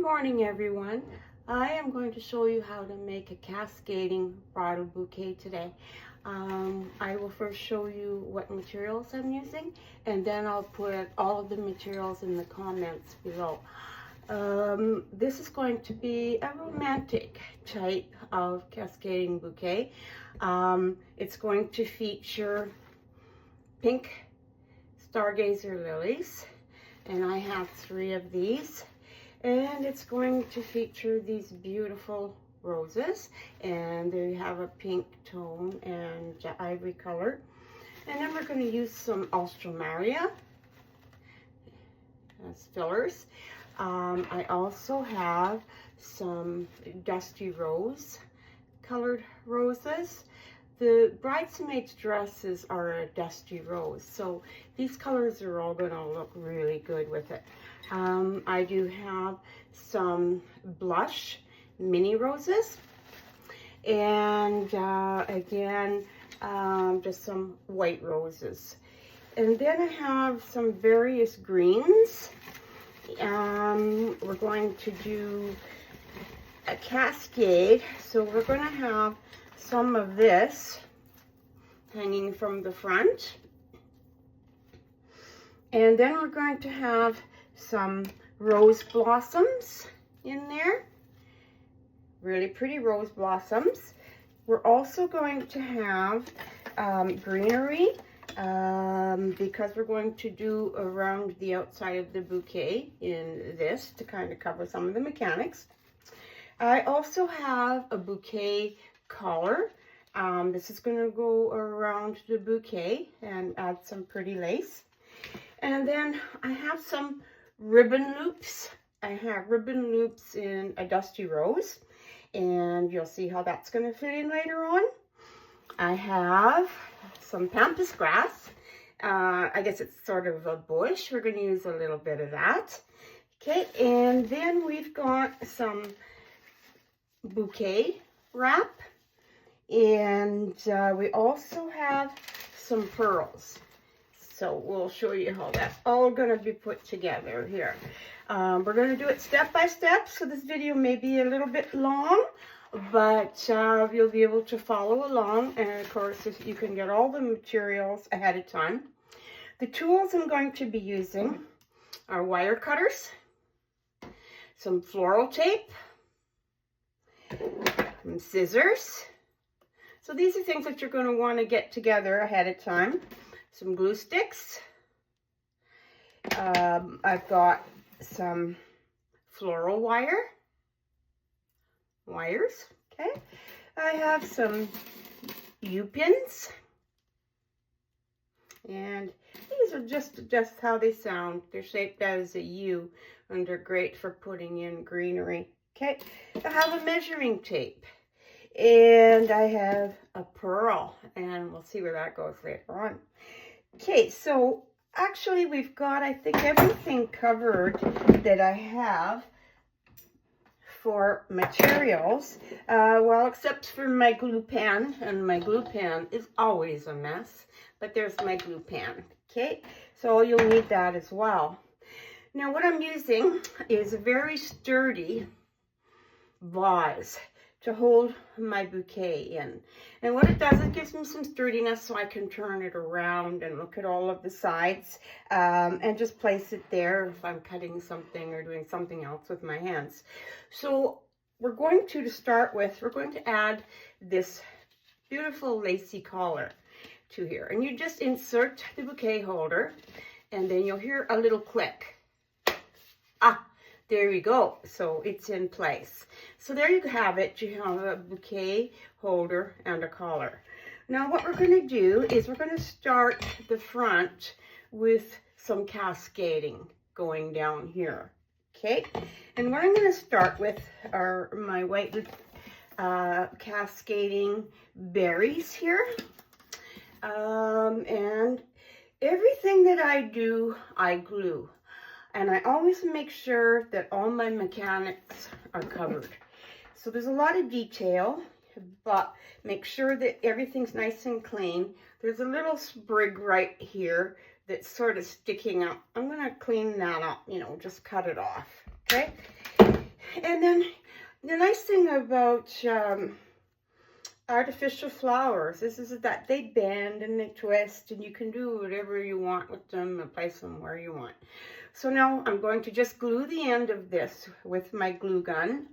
morning, everyone. I am going to show you how to make a cascading bridal bouquet today. I will first show you what materials I'm using, and then I'll put all of the materials in the comments below. This is going to be a romantic type of cascading bouquet. It's going to feature pink Stargazer lilies, and I have 3 of these. And it's going to feature these beautiful roses, and they have a pink tone and ivory color. And then we're going to use some Alstroemeria as fillers. I also have some dusty rose colored roses. The bridesmaids' dresses are a dusty rose, so these colors are all going to look really good with it. I do have some blush mini roses, and again, just some white roses. And then I have some various greens. We're going to do a cascade, so we're going to have some of this hanging from the front, and then we're going to have some rose blossoms in there, really pretty rose blossoms. We're also going to have greenery because we're going to do around the outside of the bouquet in this to kind of cover some of the mechanics. I also have a bouquet collar. This is going to go around the bouquet and add some pretty lace. And then I have some ribbon loops. I have ribbon loops in a dusty rose, and you'll see how that's going to fit in later on. I have some pampas grass. I guess it's sort of a bush. We're going to use a little bit of that. Okay, and then we've got some bouquet wrap, and we also have some pearls. So we'll show you how that's all going to be put together here. We're going to do it step by step, so this video may be a little bit long, but you'll be able to follow along. And of course, if you can get all the materials ahead of time. The tools I'm going to be using are wire cutters, some floral tape, some scissors. So these are things that you're going to want to get together ahead of time. Some glue sticks. I've got some floral wires. Okay. I have some U-pins, and these are just how they sound. They're shaped as a U, and they're great for putting in greenery. Okay. I have a measuring tape, and I have a pearl, and we'll see where that goes later on. Okay, so actually we've got, I think, everything covered that I have for materials, well, except for my glue pan, and my glue pan is always a mess, but there's my glue pan. Okay, so you'll need that as well. Now what I'm using is a very sturdy vase to hold my bouquet in. And what it does, it gives me some sturdiness so I can turn it around and look at all of the sides and just place it there if I'm cutting something or doing something else with my hands. So we're going to start with, we're going to add this beautiful lacy collar to here. And you just insert the bouquet holder, and then you'll hear a little click. Ah! There we go. So it's in place. So there you have it. You have a bouquet holder and a collar. Now what we're going to do is we're going to start the front with some cascading going down here. Okay. And what I'm going to start with are my white cascading berries here. And everything that I do, I glue. And I always make sure that all my mechanics are covered. So there's a lot of detail, but make sure that everything's nice and clean. There's a little sprig right here that's sort of sticking up. I'm going to clean that up, you know, just cut it off. Okay. And then the nice thing about artificial flowers is that they bend and they twist, and you can do whatever you want with them and place them where you want. So now I'm going to just glue the end of this with my glue gun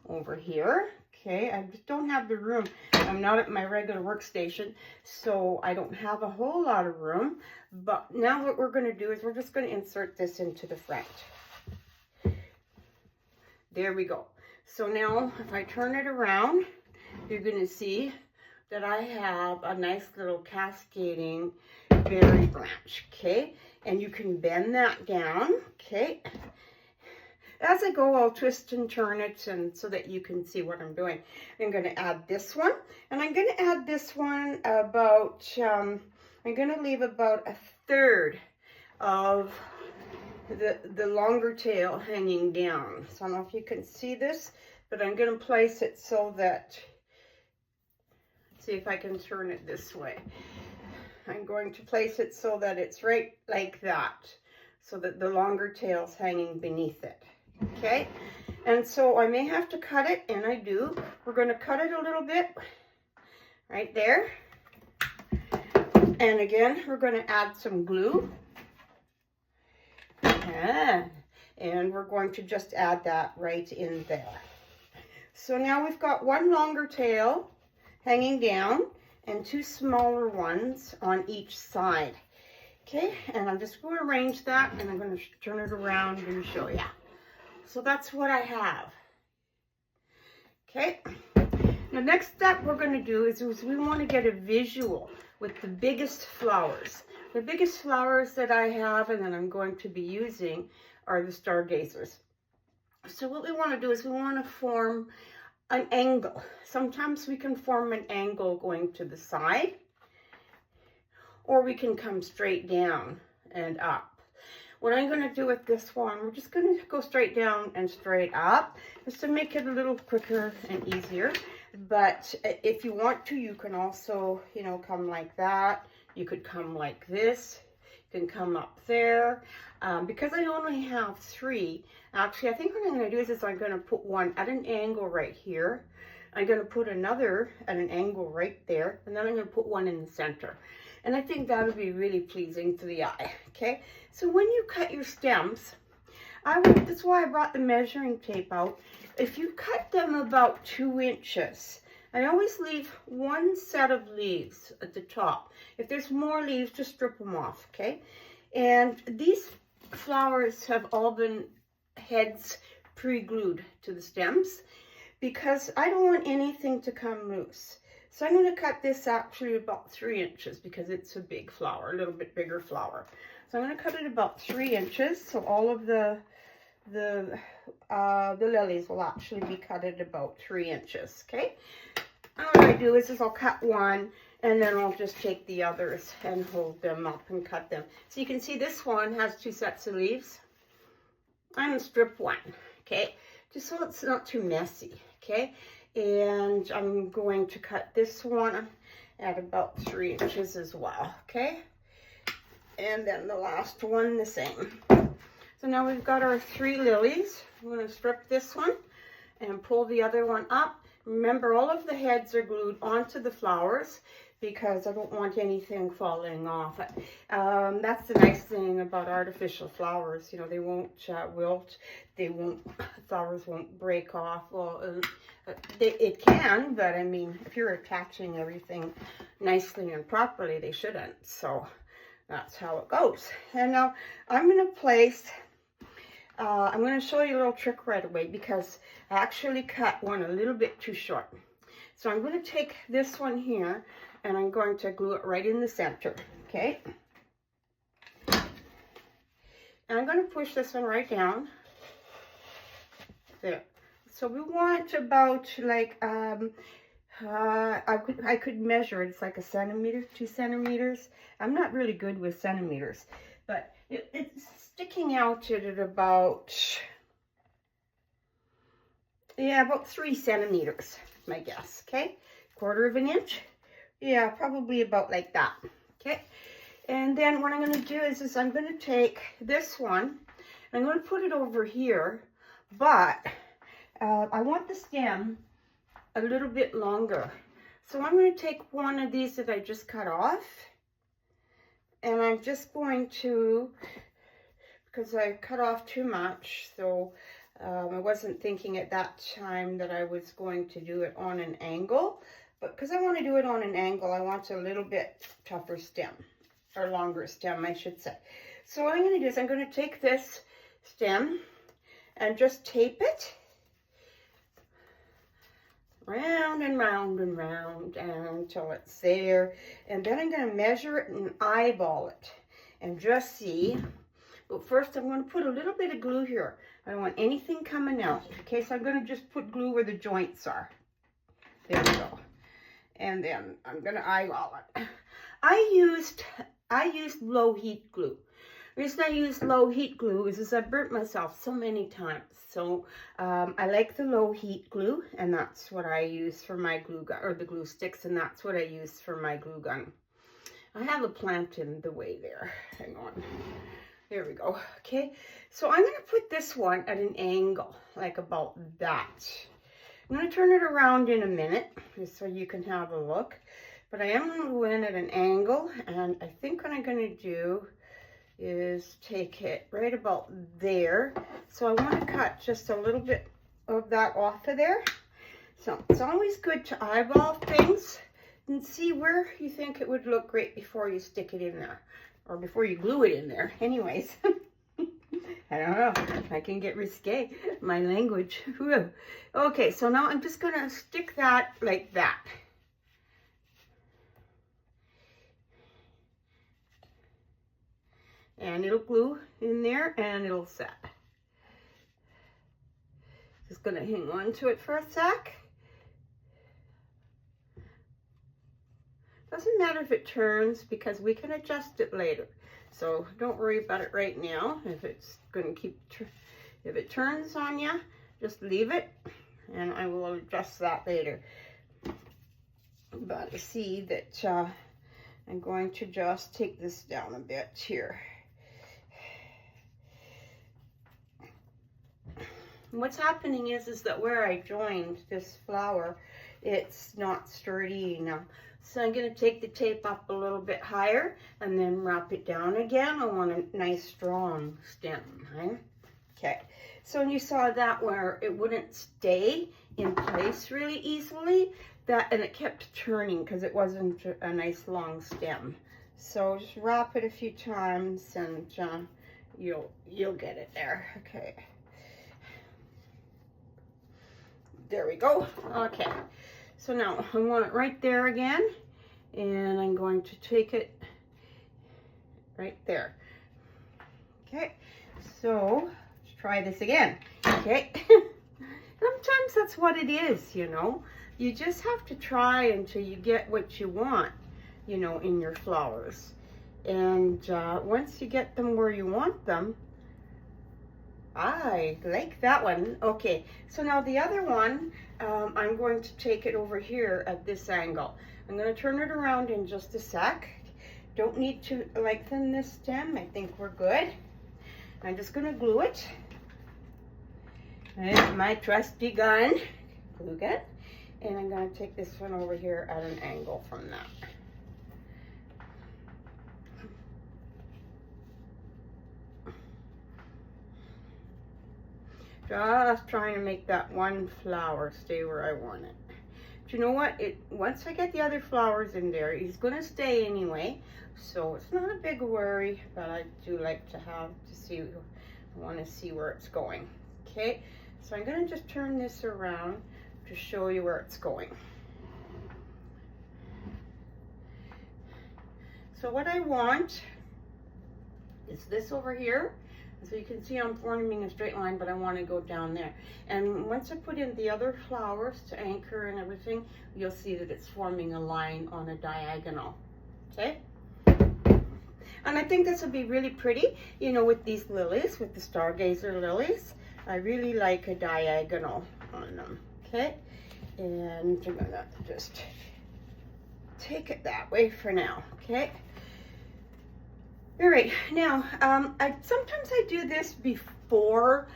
over here. Okay, I just don't have the room. I'm not at my regular workstation, so I don't have a whole lot of room. But now what we're going to do is we're just going to insert this into the front. There we go. So now if I turn it around, you're going to see that I have a nice little cascading berry branch, okay? And you can bend that down, okay? As I go, I'll twist and turn it and so that you can see what I'm doing. I'm going to add this one, and I'm going to add this one about, I'm going to leave about 1/3 of the longer tail hanging down. So I don't know if you can see this, but I'm going to place it so that, see if I can turn it this way. I'm going to place it so that it's right like that, so that the longer tail's hanging beneath it. Okay, and so I may have to cut it, and I do. We're going to cut it a little bit right there. And again, we're going to add some glue. And we're going to just add that right in there. So now we've got one longer tail hanging down and 2 smaller ones on each side. Okay, and I'm just going to arrange that, and I'm going to turn it around and show you. So that's what I have. Okay, the next step we're going to do is we want to get a visual with the biggest flowers. The biggest flowers that I have and that I'm going to be using are the Stargazers. So what we want to do is we want to form an angle. Sometimes we can form an angle going to the side, or we can come straight down and up. What I'm going to do with this one, we're just going to go straight down and straight up, just to make it a little quicker and easier. But if you want to, you can also, you know, come like that. You could come like this. You can come up there. Because I only have 3, actually, I think what I'm going to do is I'm going to put one at an angle right here. I'm going to put another at an angle right there, and then I'm going to put one in the center. And I think that would be really pleasing to the eye, okay? So when you cut your stems, that's why I brought the measuring tape out. If you cut them about 2 inches, I always leave one set of leaves at the top. If there's more leaves, just strip them off, okay? And these flowers have all been heads pre-glued to the stems because I don't want anything to come loose. So I'm going to cut this actually about 3 inches because it's a big flower, a little bit bigger flower. So I'm going to cut it about 3 inches. So all of the lilies will actually be cut at about 3 inches. Okay. And what I do is I'll cut one, and then I'll just take the others and hold them up and cut them. So you can see this one has 2 sets of leaves. I'm going to strip one. Okay. Just so it's not too messy. Okay. And I'm going to cut this one at about 3 inches as well, okay? And then the last one the same. So now we've got our 3 lilies. I'm going to strip this one and pull the other one up. Remember, all of the heads are glued onto the flowers because I don't want anything falling off. That's the nice thing about artificial flowers. You know, they won't wilt. Flowers won't break off. Well, it can, but I mean, if you're attaching everything nicely and properly, they shouldn't. So that's how it goes. And now I'm going to place, I'm going to show you a little trick right away because I actually cut one a little bit too short. So I'm going to take this one here and I'm going to glue it right in the center, okay? And I'm going to push this one right down. There. So we want about like, I could measure it. It's like 1 centimeter, 2 centimeters. I'm not really good with centimeters, but it's sticking out at about, yeah, about 3 centimeters, my guess, okay? 1/4 inch. Yeah, probably about like that, okay? And then what I'm going to do is I'm going to take this one, I'm going to put it over here, but I want the stem a little bit longer. So I'm going to take one of these that I just cut off, and I'm just going to, because I cut off too much, so I wasn't thinking at that time that I was going to do it on an angle, but because I want to do it on an angle, I want a little bit tougher stem, or longer stem, I should say. So what I'm going to do is I'm going to take this stem and just tape it round and round and round until it's there. And then I'm going to measure it and eyeball it and just see. But first I'm going to put a little bit of glue here. I don't want anything coming out. Okay, so I'm going to just put glue where the joints are. There we go. And then I'm going to eyeball it. I used low heat glue. The reason I use low heat glue is I burnt myself so many times. So I like the low heat glue, and that's what I use for my glue gun, or the glue sticks, and that's what I use for my glue gun. I have a plant in the way there. Hang on. There we go. Okay, so I'm going to put this one at an angle, like about that. I'm going to turn it around in a minute, just so you can have a look. But I am going to go in at an angle, and I think what I'm going to do is take it right about there. So I want to cut just a little bit of that off of there. So it's always good to eyeball things and see where you think it would look great before you stick it in there, or before you glue it in there. Anyways, I don't know, I can get risque, my language. Okay, so now I'm just gonna stick that like that. And it'll glue in there and it'll set. Just gonna hang on to it for a sec. Doesn't matter if it turns, because we can adjust it later. So don't worry about it right now. If it's gonna if it turns on you, just leave it and I will adjust that later. But I see that I'm going to just take this down a bit here. What's happening is that where I joined this flower, it's not sturdy enough. So I'm going to take the tape up a little bit higher and then wrap it down again. I want a nice strong stem, right? Okay, so you saw that where it wouldn't stay in place really easily, and it kept turning because it wasn't a nice long stem. So just wrap it a few times and you'll get it there. Okay. There we go. Okay, so now I want it right there again, and I'm going to take it right there. Okay, so let's try this again. Okay, sometimes that's what it is, you know. You just have to try until you get what you want, you know, in your flowers. And once you get them where you want them, I like that one. Okay, so now the other one, I'm going to take it over here at this angle. I'm going to turn it around in just a sec. Don't need to lengthen this stem. I think we're good. I'm just going to glue it. It's my trusty gun, glue gun. And I'm going to take this one over here at an angle from that. Just trying to make that one flower stay where I want it. But you know what? Once I get the other flowers in there, he's going to stay anyway. So it's not a big worry, but I do like to see, I want to see where it's going. Okay, so I'm going to just turn this around to show you where it's going. So what I want is this over here. So you can see I'm forming a straight line, but I want to go down there. And once I put in the other flowers to anchor and everything, you'll see that it's forming a line on a diagonal. Okay? And I think this will be really pretty, you know, with these lilies, with the Stargazer lilies. I really like a diagonal on them. Okay? And I'm gonna just take it that way for now. Okay? All right, now, sometimes I do this before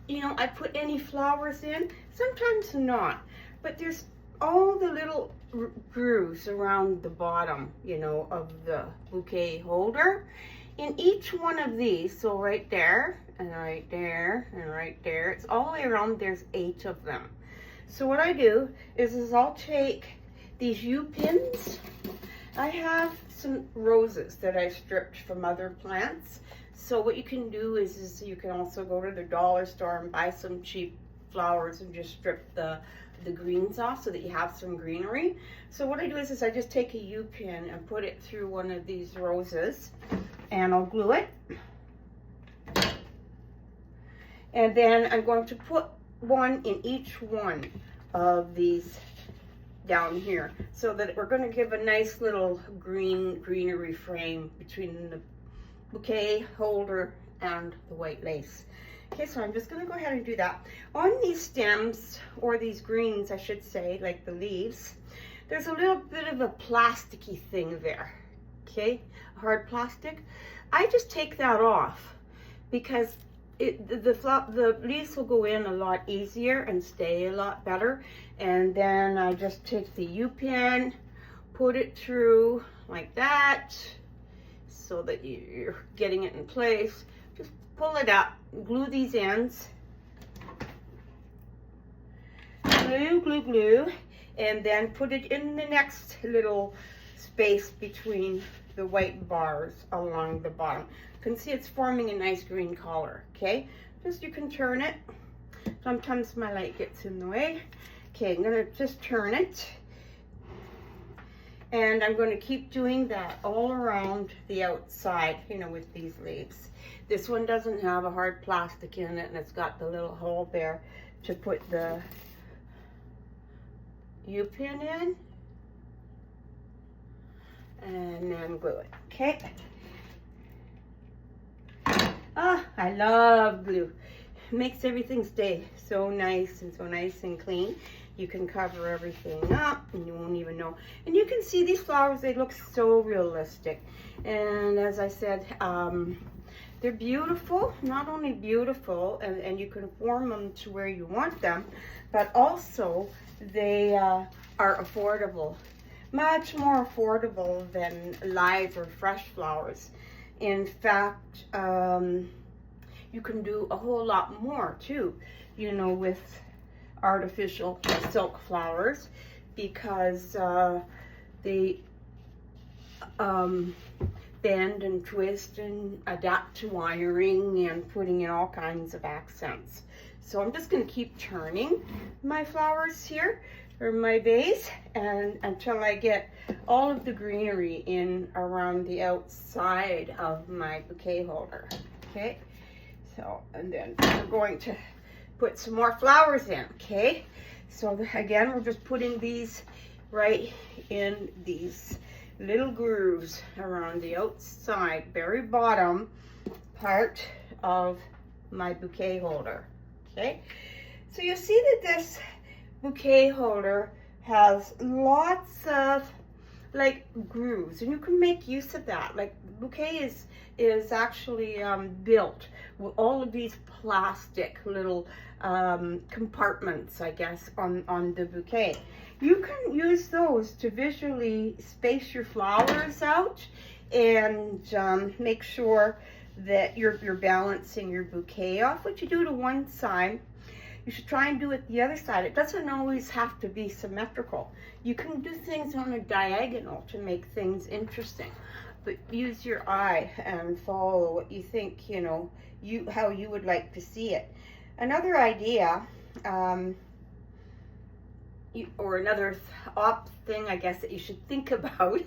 you know, I put any flowers in, sometimes not, but there's all the little grooves around the bottom, you know, of the bouquet holder. In each one of these, so right there, and right there, and right there, it's all the way around, there's 8 of them. So what I do is I'll take these U-pins. I have some roses that I stripped from other plants. So what you can do is you can also go to the dollar store and buy some cheap flowers and just strip the greens off so that you have some greenery. So what I do is I just take a U-pin and put it through one of these roses, and I'll glue it. And then I'm going to put one in each one of these down here, so that we're going to give a nice little greenery frame between the bouquet holder and the white lace. Okay, so I'm just going to go ahead and do that. On these stems, or these greens I should say, like the leaves, there's a little bit of a plasticky thing there, okay, hard plastic. I just take that off because the leaves will go in a lot easier and stay a lot better. And then I just take the U-pin, put it through like that, so that you're getting it in place. Just pull it up, glue these ends, glue, and then put it in the next little space between the white bars along the bottom. You can see it's forming a nice green color, okay? Just, you can turn it. Sometimes my light gets in the way. Okay, I'm gonna just turn it. And I'm going to keep doing that all around the outside, you know, with these leaves. This one doesn't have a hard plastic in it, and it's got the little hole there to put the U-pin in. And then glue it, okay? Ah, I love glue. It makes everything stay so nice and clean. You can cover everything up and you won't even know. And you can see these flowers, they look so realistic. And as I said, they're beautiful, not only beautiful, and you can form them to where you want them, but also they are affordable. Much more affordable than live or fresh flowers. In fact, you can do a whole lot more too, you know, with artificial silk flowers, because they bend and twist and adapt to wiring and putting in all kinds of accents. So I'm just going to keep turning my flowers here, or my vase, and until I get all of the greenery in around the outside of my bouquet holder. Okay, so, and then we're going to put some more flowers in, okay? So again, we're just putting these right in these little grooves around the outside, very bottom part of my bouquet holder, okay? So you see that this bouquet holder has lots of like grooves, and you can make use of that. Like the bouquet is actually built with all of these plastic little compartments, I guess, on the bouquet. You can use those to visually space your flowers out and make sure that you're balancing your bouquet off. What you do to one side, you should try and do it the other side. It doesn't always have to be symmetrical. You can do things on a diagonal to make things interesting, but use your eye and follow what you think, you know, how you would like to see it. Another idea, or another thing, I guess, that you should think about,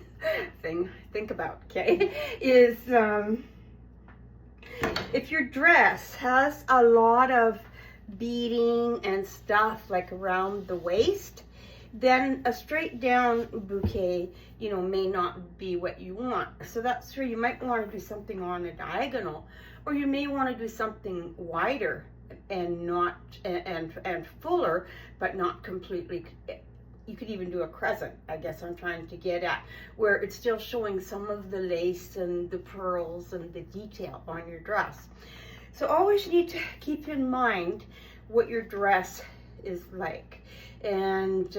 okay, is if your dress has a lot of beading and stuff like around the waist, then a straight down bouquet, you know, may not be what you want. So that's where you might want to do something on a diagonal, or you may want to do something wider and not and fuller, but not completely. You could even do a crescent, I guess I'm trying to get at, where it's still showing some of the lace and the pearls and the detail on your dress. So always need to keep in mind what your dress is like, and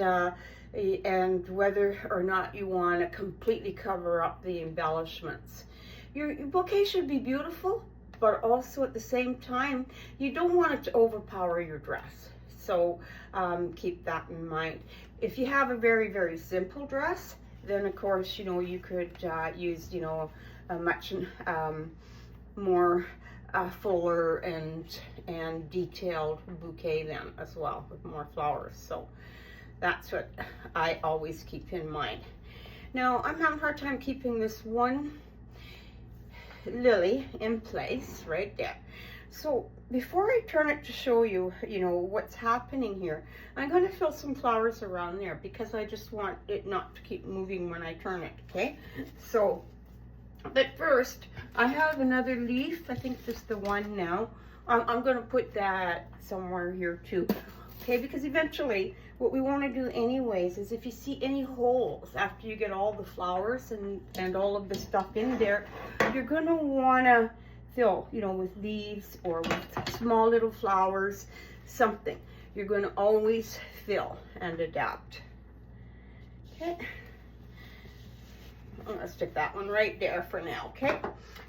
whether or not you want to completely cover up the embellishments. Your bouquet should be beautiful, but also at the same time, you don't want it to overpower your dress. So keep that in mind. If you have a very, very simple dress, then of course, you know, you could use, you know, a much more fuller and detailed bouquet then as well, with more flowers. So that's what I always keep in mind. Now I'm having a hard time keeping this one lily in place right there. So before I turn it to show you, you know, what's happening here, I'm going to fill some flowers around there because I just want it not to keep moving when I turn it, okay? So, but first, I have another leaf. I think just the one now. I'm going to put that somewhere here too, okay? Because eventually, what we want to do anyways is if you see any holes after you get all the flowers and all of the stuff in there, you're going to want to fill, you know, with leaves or with small little flowers, something. You're going to always fill and adapt. Okay. I'm going to stick that one right there for now, okay?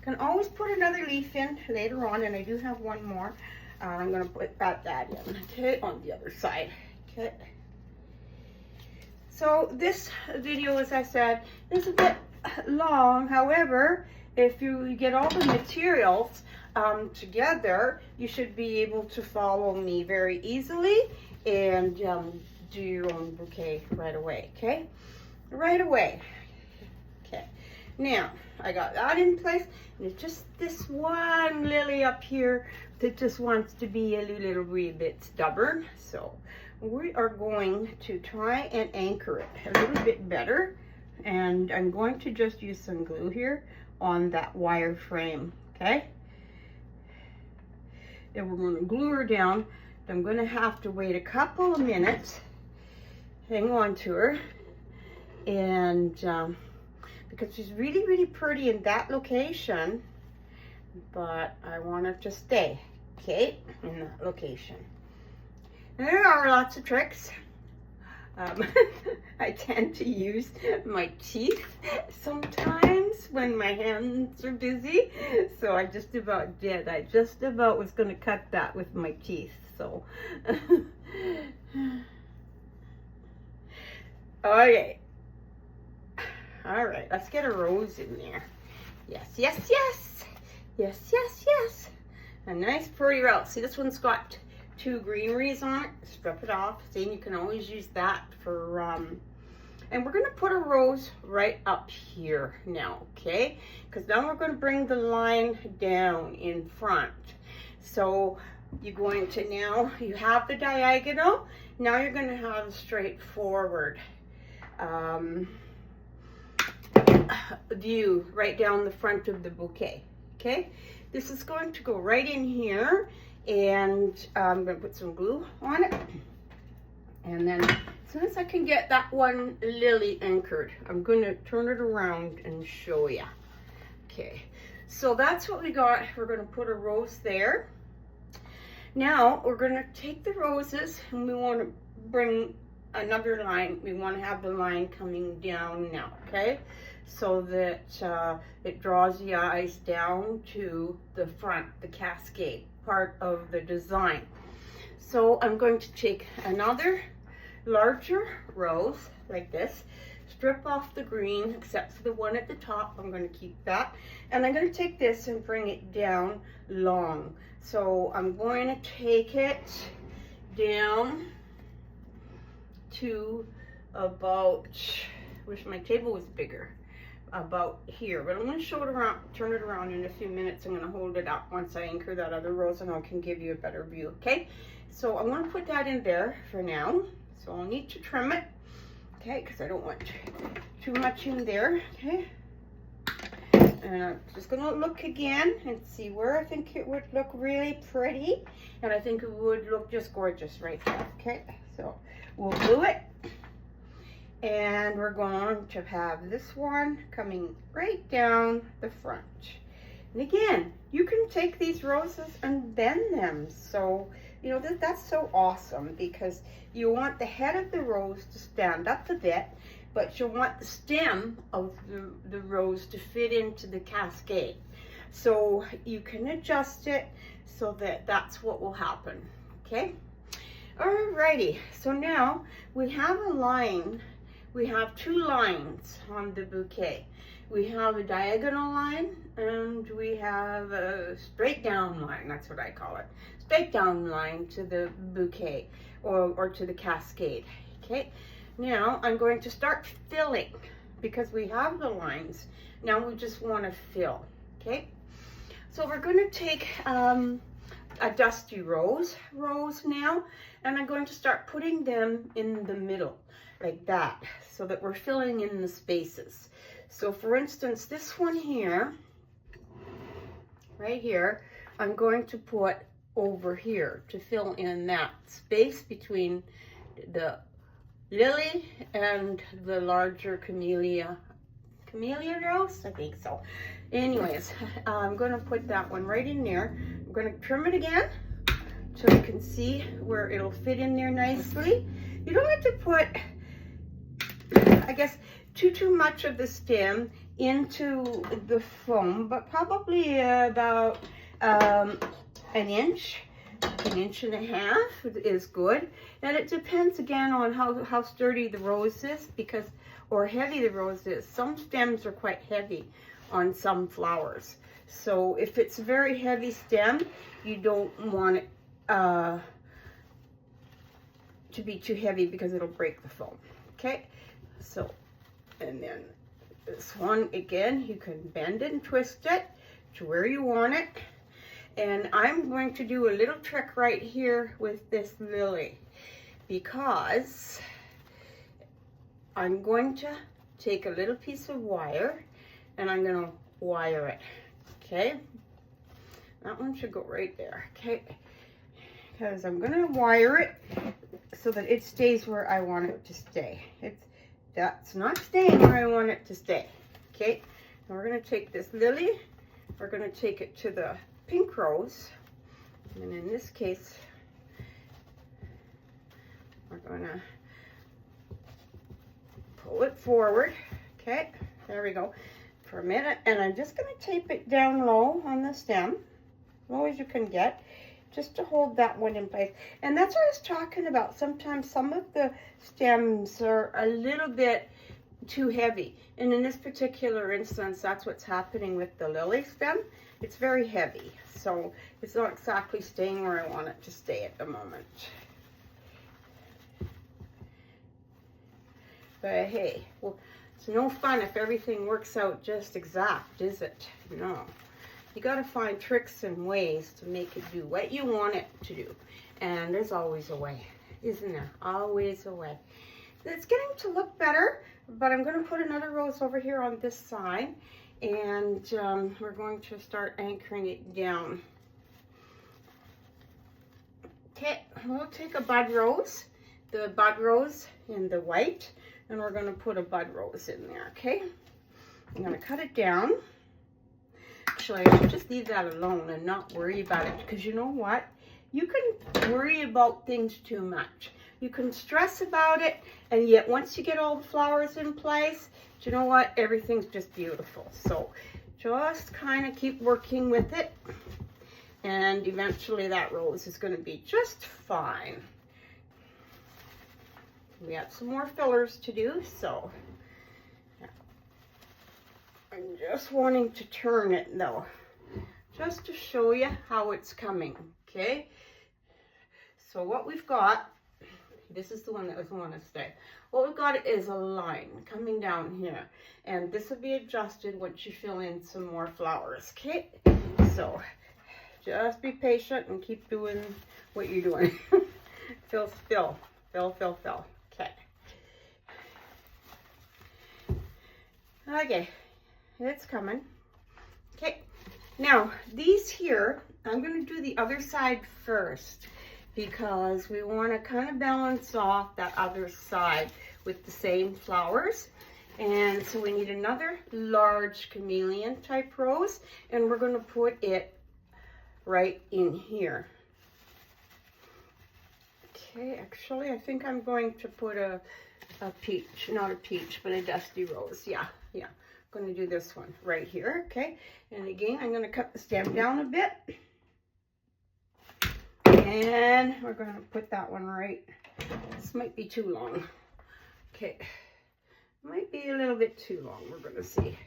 Can always put another leaf in later on, and I do have one more. I'm going to put that in, okay, on the other side, okay? So this video, as I said, is a bit long. However, if you get all the materials together, you should be able to follow me very easily and do your own bouquet right away, okay? Right away. Okay. Now, I got that in place, and it's just this one lily up here that just wants to be a little wee bit stubborn. So we are going to try and anchor it a little bit better, and I'm going to just use some glue here on that wire frame, okay? And we're going to glue her down. I'm going to have to wait a couple of minutes, hang on to her, and because she's really, really pretty in that location, but I want her to stay, okay, in that location. And there are lots of tricks. I tend to use my teeth sometimes when my hands are busy. So I just about did. I just about was going to cut that with my teeth. So, okay. All right, let's get a rose in there. Yes, yes, yes. Yes, yes, yes. A nice pretty rose. See, this one's got 2 greeneries on it. Strip it off. See, you can always use that for and we're going to put a rose right up here now, okay? Because now we're going to bring the line down in front. So you're going to, now you have the diagonal, now you're going to have a straightforward view right down the front of the bouquet, okay? This is going to go right in here, and I'm going to put some glue on it, and then as soon as I can get that one lily anchored, I'm going to turn it around and show you. Okay, so that's what we got. We're going to put a rose there. Now we're going to take the roses, and we want to bring another line. We want to have the line coming down now, okay? So that it draws the eyes down to the front, the cascade part of the design. So I'm going to take another larger rose like this, strip off the green except for the one at the top. I'm going to keep that, and I'm going to take this and bring it down long. So I'm going to take it down to about, wish my table was bigger, about here, but I'm going to show it around, turn it around in a few minutes. I'm going to hold it up once I anchor that other rose, and I can give you a better view, okay? So I'm going to put that in there for now. So I'll need to trim it, okay, because I don't want too much in there, okay? And I'm just going to look again and see where I think it would look really pretty, and I think it would look just gorgeous right there, okay? So we'll glue it. And we're going to have this one coming right down the front. And again, you can take these roses and bend them. So, you know, that's so awesome because you want the head of the rose to stand up a bit, but you want the stem of the rose to fit into the cascade. So you can adjust it so that that's what will happen, okay? Alrighty, so now we have a line. We have two lines on the bouquet. We have a diagonal line and we have a straight down line. That's what I call it. Straight down line to the bouquet or to the cascade. Okay, now I'm going to start filling because we have the lines. Now we just want to fill. Okay, so we're going to take a dusty rose now, and I'm going to start putting them in the middle like that so that we're filling in the spaces. So for instance, this one here, right here, I'm going to put over here to fill in that space between the lily and the larger camellia rose, I think so. Anyways, I'm going to put that one right in there. I'm going to trim it again so you can see where it'll fit in there nicely. You don't have to put, I guess, too much of the stem into the foam, but probably about an inch and a half is good. And it depends again on how sturdy the rose is, because, or heavy the rose is. Some stems are quite heavy on some flowers. So if it's a very heavy stem, you don't want it to be too heavy because it'll break the foam. Okay, so, and then this one, again, you can bend it and twist it to where you want it. And I'm going to do a little trick right here with this lily, because I'm going to take a little piece of wire and I'm going to wire it. Okay, that one should go right there. Okay, because I'm going to wire it so that it stays where I want it to stay. That's not staying where I want it to stay. Okay, now we're going to take this lily, we're going to take it to the pink rose, and in this case we're going to pull it forward. Okay, there we go, for a minute, and I'm just going to tape it down low on the stem, low as you can get, just to hold that one in place. And that's what I was talking about. Sometimes some of the stems are a little bit too heavy, and in this particular instance, that's what's happening with the lily stem. It's very heavy, so it's not exactly staying where I want it to stay at the moment. But hey, well, it's no fun if everything works out just exact, is it? No. You got to find tricks and ways to make it do what you want it to do. And there's always a way, isn't there? Always a way. It's getting to look better, but I'm going to put another rose over here on this side. And we're going to start anchoring it down. Okay, we'll take a bud rose, the bud rose in the white, and we're going to put a bud rose in there, okay? I'm going to cut it down. Actually, I should just leave that alone and not worry about it, because you know what? You can worry about things too much. You can stress about it, and yet once you get all the flowers in place, you know what? Everything's just beautiful. So just kind of keep working with it, and eventually that rose is going to be just fine. We have some more fillers to do, so I'm just wanting to turn it though, just to show you how it's coming. Okay, so what we've got, this is the one that doesn't want to stay. What we've got is a line coming down here, and this will be adjusted once you fill in some more flowers. Okay, so just be patient and keep doing what you're doing. Fill. Okay. Okay, it's coming. Okay, now these here, I'm going to do the other side first, because we want to kind of balance off that other side with the same flowers. And so we need another large chameleon type rose, and we're going to put it right in here. Okay, actually I think I'm going to put a peach, not a peach, but a dusty rose. Yeah, I'm going to do this one right here. Okay, and again I'm going to cut the stem down a bit, and we're going to put that one right. This might be too long. Okay, might be a little bit too long. We're going to see.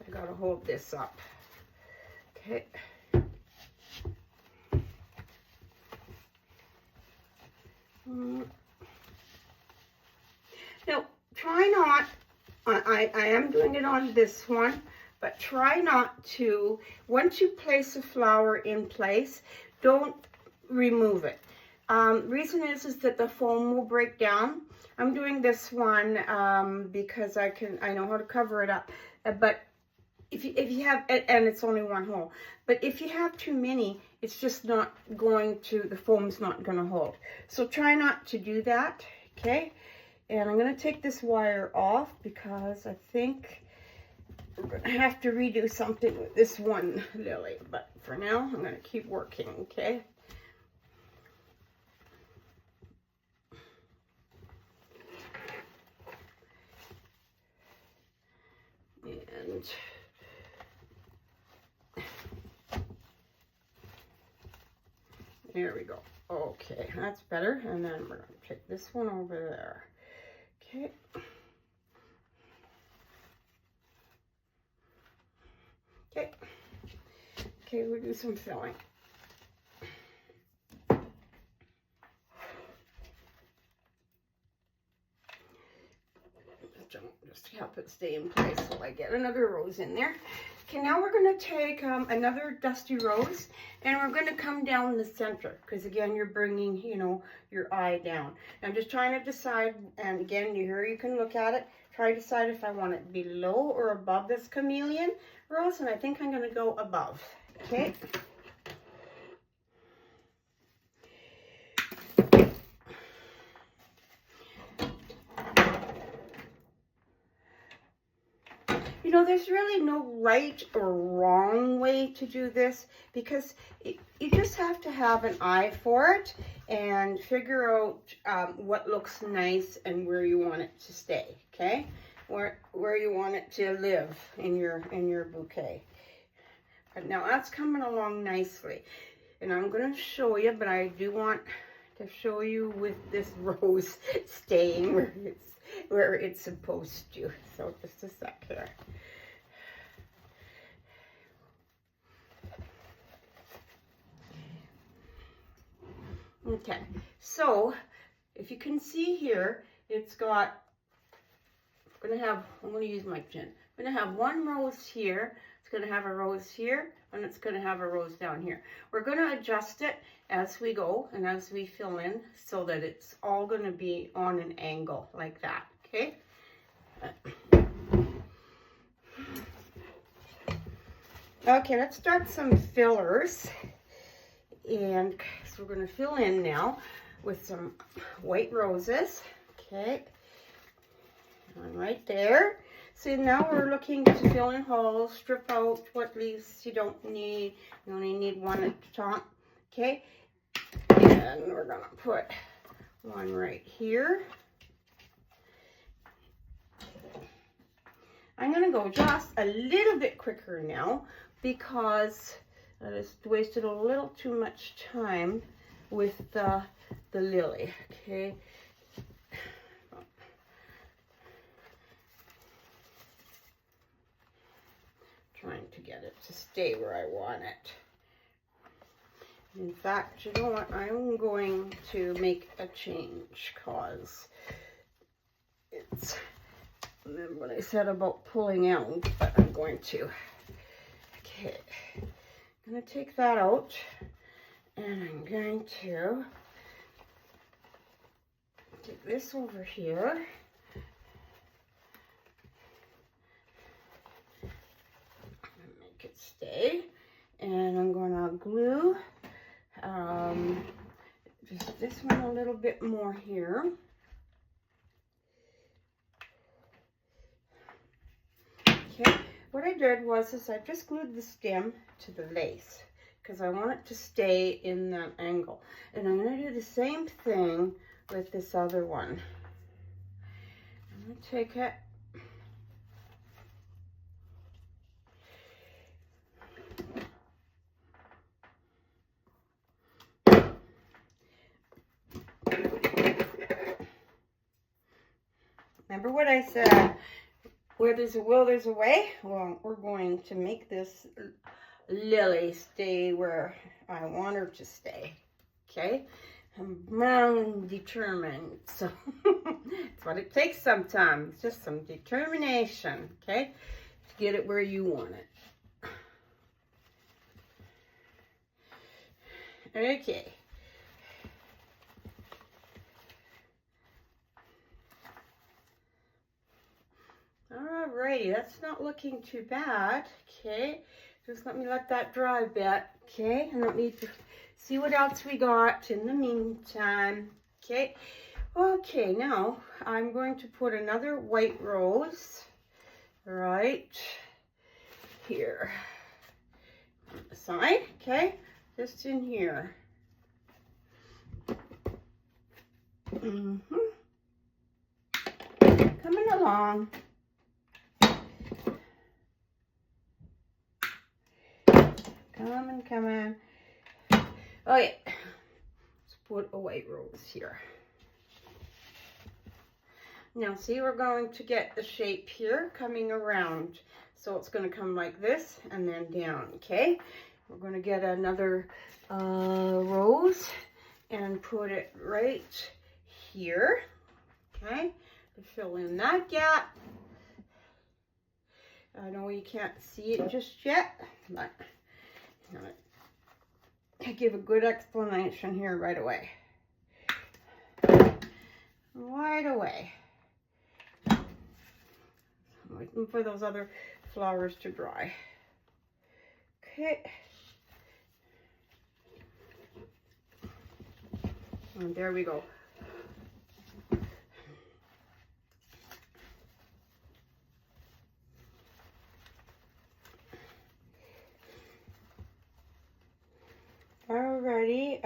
I got to hold this up. Okay. Now, try not, I am doing it on this one, but try not to, once you place a flower in place, don't remove it. Reason is that the foam will break down. I'm doing this one because I know how to cover it up, but if you have, and it's only one hole, but if you have too many, it's just not going to, the foam's not going to hold. So try not to do that, okay? And I'm going to take this wire off because I think we're going to have to redo something with this one lily. But for now, I'm going to keep working, okay? And there we go. Okay, that's better. And then we're going to take this one over there. Okay. Okay. Okay, we'll do some filling. Just to help it stay in place so I get another rose in there. Okay, now we're going to take another dusty rose, and we're going to come down the center, because again, you're bringing, you know, your eye down. I'm just trying to decide, and again, here you can look at it, try to decide if I want it below or above this chameleon rose, and I think I'm going to go above, okay? You know, there's really no right or wrong way to do this, because you just have to have an eye for it and figure out what looks nice and where you want it to stay, okay? Where you want it to live in your bouquet. But now that's coming along nicely. And I'm going to show you, but I do want to show you with this rose staying where it's supposed to. So just a sec here. Okay, so if you can see here, it's got, I'm going to use my chin. I'm going to have one rose here, it's going to have a rose here, and it's going to have a rose down here. We're going to adjust it as we go and as we fill in so that it's all going to be on an angle like that, okay? Okay, let's start some fillers. And so we're going to fill in now with some white roses. Okay, one right there. So now we're looking to fill in holes, strip out what leaves you don't need. You only need one at the top. Okay, and we're going to put one right here. I'm going to go just a little bit quicker now because I just wasted a little too much time with the lily, okay? Trying to get it to stay where I want it. In fact, you know what? I'm going to make a change because it's, remember what I said about pulling out, but I'm going to. Okay. I'm going to take that out, and I'm going to take this over here. Make it stay, and I'm going to glue just this one a little bit more here. what I did was I just glued the stem to the lace because I want it to stay in that angle. And I'm going to do the same thing with this other one. I'm going to take it. Remember what I said, where there's a will, there's a way? Well, we're going to make this lily stay where I want her to stay, okay? I'm determined, so that's what it takes sometimes, just some determination, okay? To get it where you want it. Okay. Alrighty, that's not looking too bad, okay? Just let that dry a bit, okay? And let me see what else we got in the meantime, okay? Okay, now I'm going to put another white rose right here on the side, okay? Just in here. Coming along. Come on. Oh yeah. Let's put a white rose here. Now see, we're going to get the shape here coming around. So it's going to come like this and then down, okay? We're going to get another rose and put it right here, okay? To fill in that gap. I know you can't see it just yet, but I give a good explanation here right away. Right away. I'm waiting for those other flowers to dry. Okay. And there we go. Alrighty,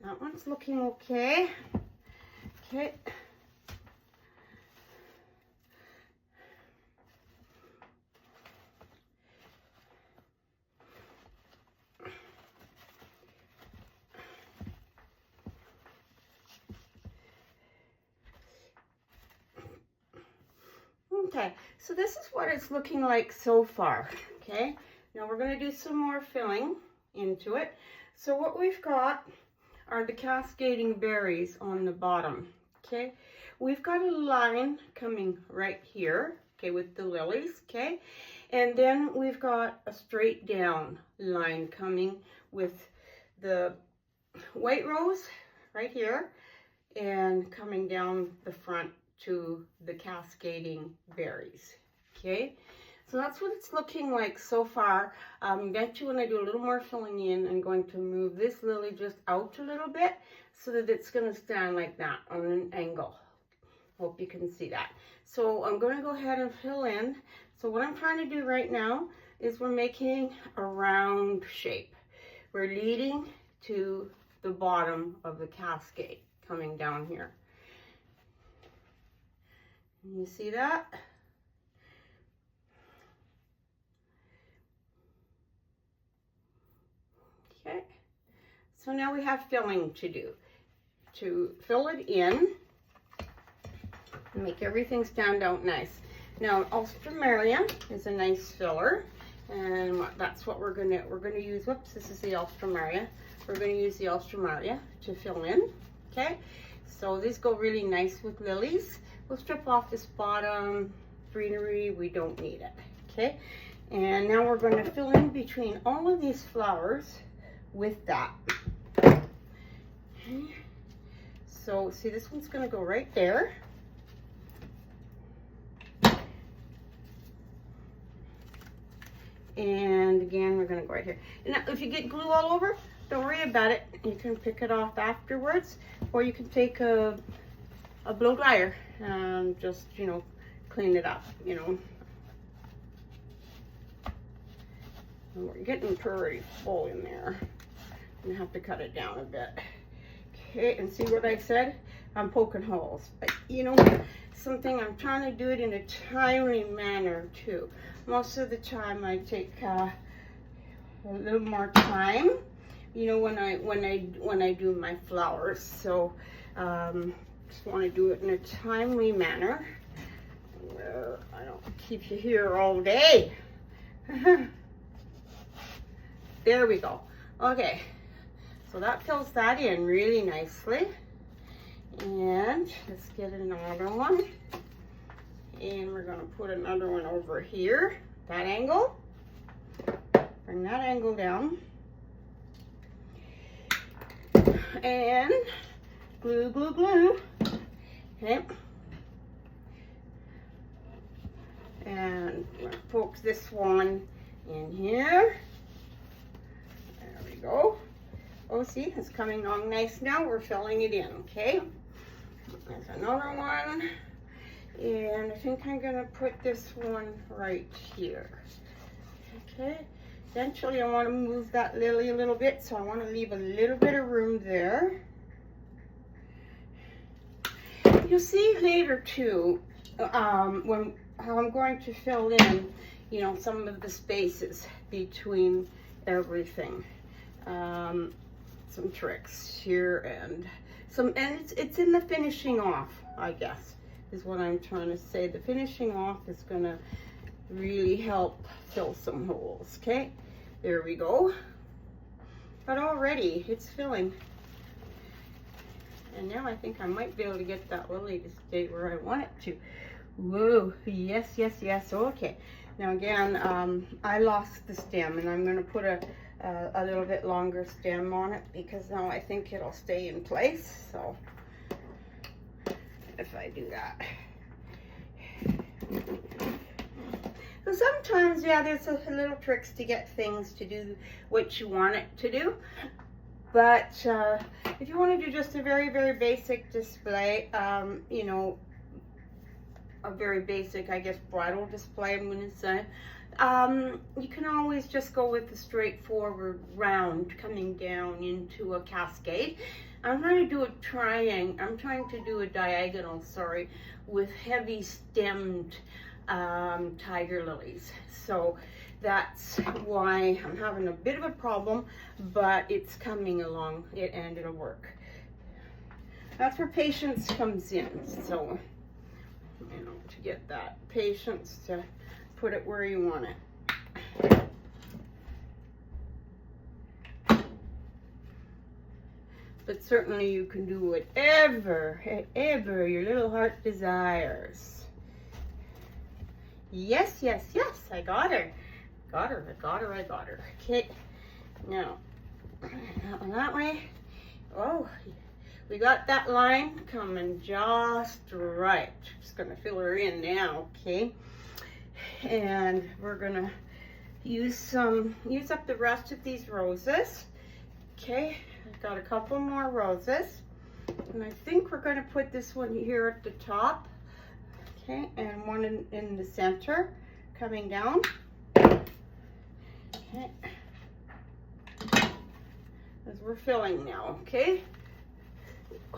that one's looking okay. Okay. Okay, so this is what it's looking like so far, okay? Now we're going to do some more filling into it. So what we've got are the cascading berries on the bottom, okay? We've got a line coming right here, okay, with the lilies, okay? And then we've got a straight down line coming with the white rose right here and coming down the front to the cascading berries, okay? So that's what it's looking like so far. Eventually when I do a little more filling in, I'm going to move this lily just out a little bit so that it's going to stand like that on an angle. Hope you can see that. So I'm going to go ahead and fill in. So what I'm trying to do right now is we're making a round shape. We're leading to the bottom of the cascade coming down here. You see that? Okay, so now we have filling to do. To fill it in and make everything stand out nice. Now, Alstroemeria is a nice filler, and that's what we're gonna use. Whoops, this is the Alstroemeria. We're gonna use the Alstroemeria to fill in. Okay, so these go really nice with lilies. We'll strip off this bottom greenery. We don't need it. Okay, and now we're going to fill in between all of these flowers with that. Okay. So see, this one's going to go right there. And again, we're going to go right here. Now, if you get glue all over, don't worry about it. You can pick it off afterwards, or you can take a blow dryer and just, you know, clean it up, you know. And we're getting pretty full in there. I'm gonna have to cut it down a bit. Okay, and see what I said? I'm poking holes. But you know, something I'm trying to do it in a timely manner too. Most of the time I take a little more time, you know, when I do my flowers. So just want to do it in a timely manner where I don't keep you here all day. There we go. Okay, so that fills that in really nicely. And let's get another one. And we're gonna put another one over here, that angle. Bring that angle down. And glue, glue, glue. Okay. And I'm gonna poke this one in here. There we go. Oh, see, it's coming along nice now. We're filling it in, okay? There's another one. And I think I'm gonna put this one right here. Okay. Eventually I want to move that lily a little bit, so I want to leave a little bit of room there. You'll see later too, how I'm going to fill in, you know, some of the spaces between everything. Some tricks here and it's in the finishing off, I guess, is what I'm trying to say. The finishing off is gonna really help fill some holes. Okay, there we go. But already it's filling. And now I think I might be able to get that lily to stay where I want it to. Whoa, yes, yes, yes. Okay, now again, I lost the stem, and I'm going to put a little bit longer stem on it, because now I think it'll stay in place. So if I do that. So sometimes, yeah, there's a little tricks to get things to do what you want it to do. But if you want to do just a very, very basic display, you know, a very basic, I guess, bridal display, I'm going to say, you can always just go with the straightforward round coming down into a cascade. I'm trying to do a triangle. I'm trying to do a diagonal, sorry, with heavy stemmed tiger lilies. So that's why I'm having a bit of a problem, but it's coming along and it'll work. That's where patience comes in. So, you know, to get that patience to put it where you want it. But certainly you can do whatever your little heart desires. Yes, yes, yes, I got her. I got her. Okay, now, that way. Oh, we got that line coming just right. Just gonna fill her in now, okay? And we're gonna use up the rest of these roses. Okay, I've got a couple more roses. And I think we're gonna put this one here at the top. Okay, and one in the center, coming down. Okay. As we're filling now, okay?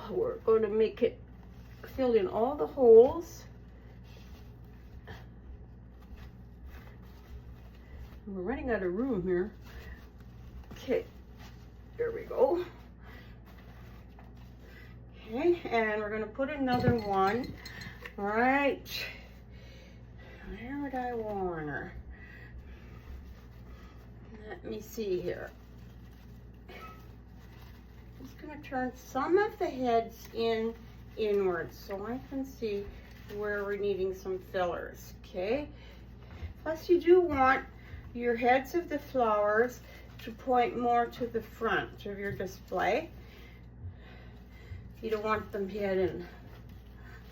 We're going to make it fill in all the holes. We're running out of room here. Okay, there we go. Okay, and we're going to put another one right. Where would I want her? Let me see here. I'm just going to turn some of the heads inwards so I can see where we're needing some fillers, okay? Plus you do want your heads of the flowers to point more to the front of your display. You don't want them hidden.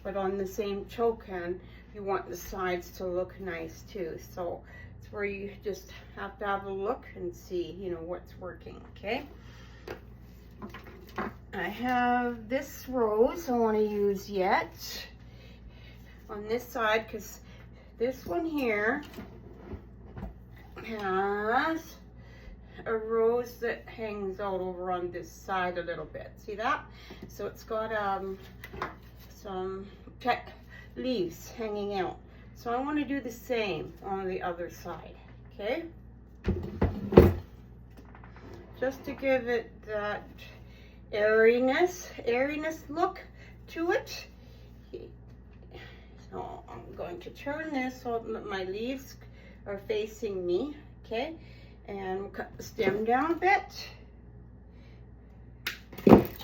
But on the same token, you want the sides to look nice too. So it's where you just have to have a look and see, you know, what's working, okay? I have this rose I want to use yet on this side, because this one here, has a rose that hangs out over on this side a little bit. See that? So it's got some leaves hanging out. So I want to do the same on the other side, okay? Just to give it that airiness look to it. So I'm going to turn this so that my leaves are facing me, okay? And cut the stem down a bit.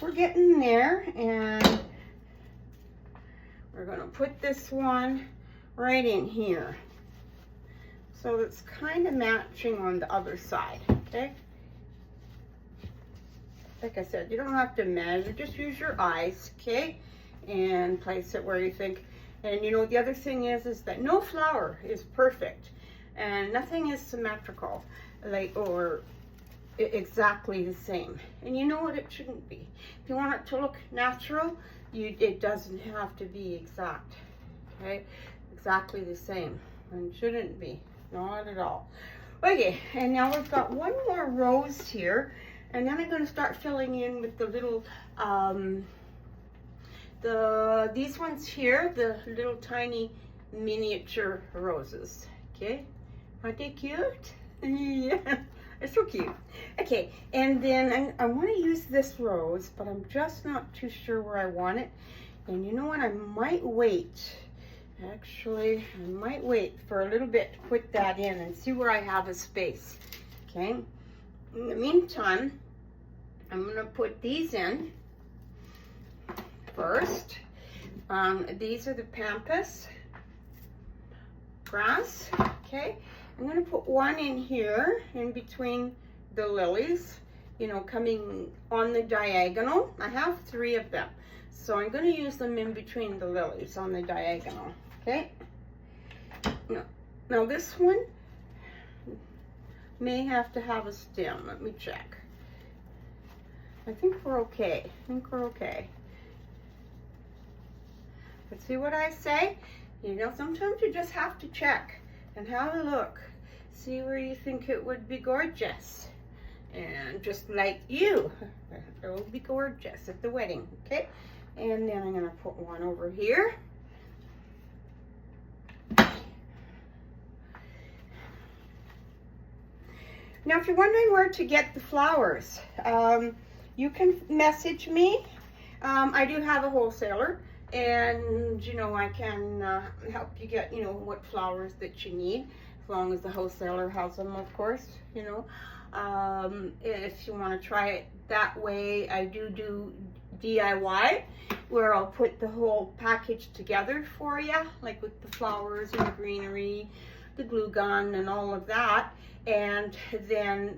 We're getting there, and we're going to put this one right in here. So it's kind of matching on the other side, okay? Like I said, you don't have to measure, just use your eyes, okay? And place it where you think. And you know, the other thing is that no flower is perfect, and nothing is symmetrical, like, or exactly the same. And you know what, it shouldn't be. If you want it to look natural, it doesn't have to be exact, okay? Exactly the same, and shouldn't be, not at all. Okay, and now we've got one more rose here, and then I'm going to start filling in with the little, these ones here, the little tiny miniature roses, okay? Aren't they cute? Yeah, it's so cute. Okay, and then I want to use this rose, but I'm just not too sure where I want it. And you know what, I might wait. Actually, I might wait for a little bit to put that in and see where I have a space, okay? In the meantime, I'm going to put these in first. These are the pampas grass, okay? I'm going to put one in here in between the lilies, you know, coming on the diagonal. I have 3 of them, so I'm going to use them in between the lilies on the diagonal, okay? Now this one may have to have a stem. Let me check. I think we're okay. But see what I say? You know, sometimes you just have to check and have a look. See where you think it would be gorgeous. And just like you, it will be gorgeous at the wedding, okay? And then I'm going to put one over here. Now, if you're wondering where to get the flowers, you can message me. I do have a wholesaler, and you know, I can help you get, you know, what flowers that you need, as long as the wholesaler has them, of course, you know. If you want to try it that way, I do DIY, where I'll put the whole package together for you, like with the flowers and the greenery, the glue gun and all of that, and then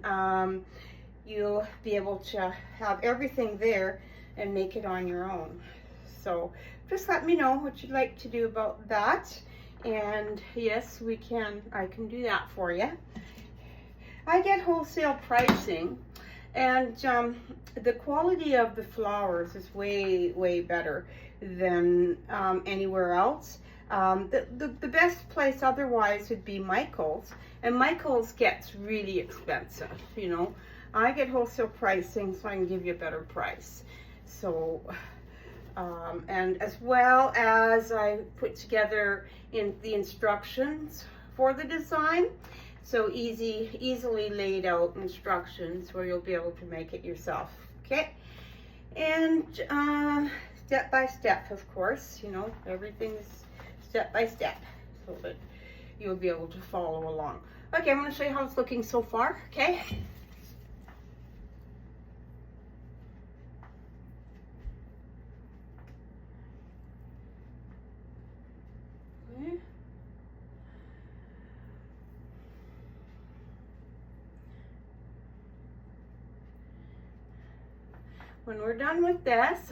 you'll be able to have everything there and make it on your own. So just let me know what you'd like to do about that, and yes, I can do that for you. I get wholesale pricing, and the quality of the flowers is way better than anywhere else. The best place otherwise would be Michael's, and Michael's gets really expensive, you know. I get wholesale pricing, so I can give you a better price. So, and as well as I put together in the instructions for the design, so easily laid out instructions where you'll be able to make it yourself, okay? And step by step, of course, you know, everything's step by step, so that you'll be able to follow along. Okay, I'm going to show you how it's looking so far, okay? When we're done with this,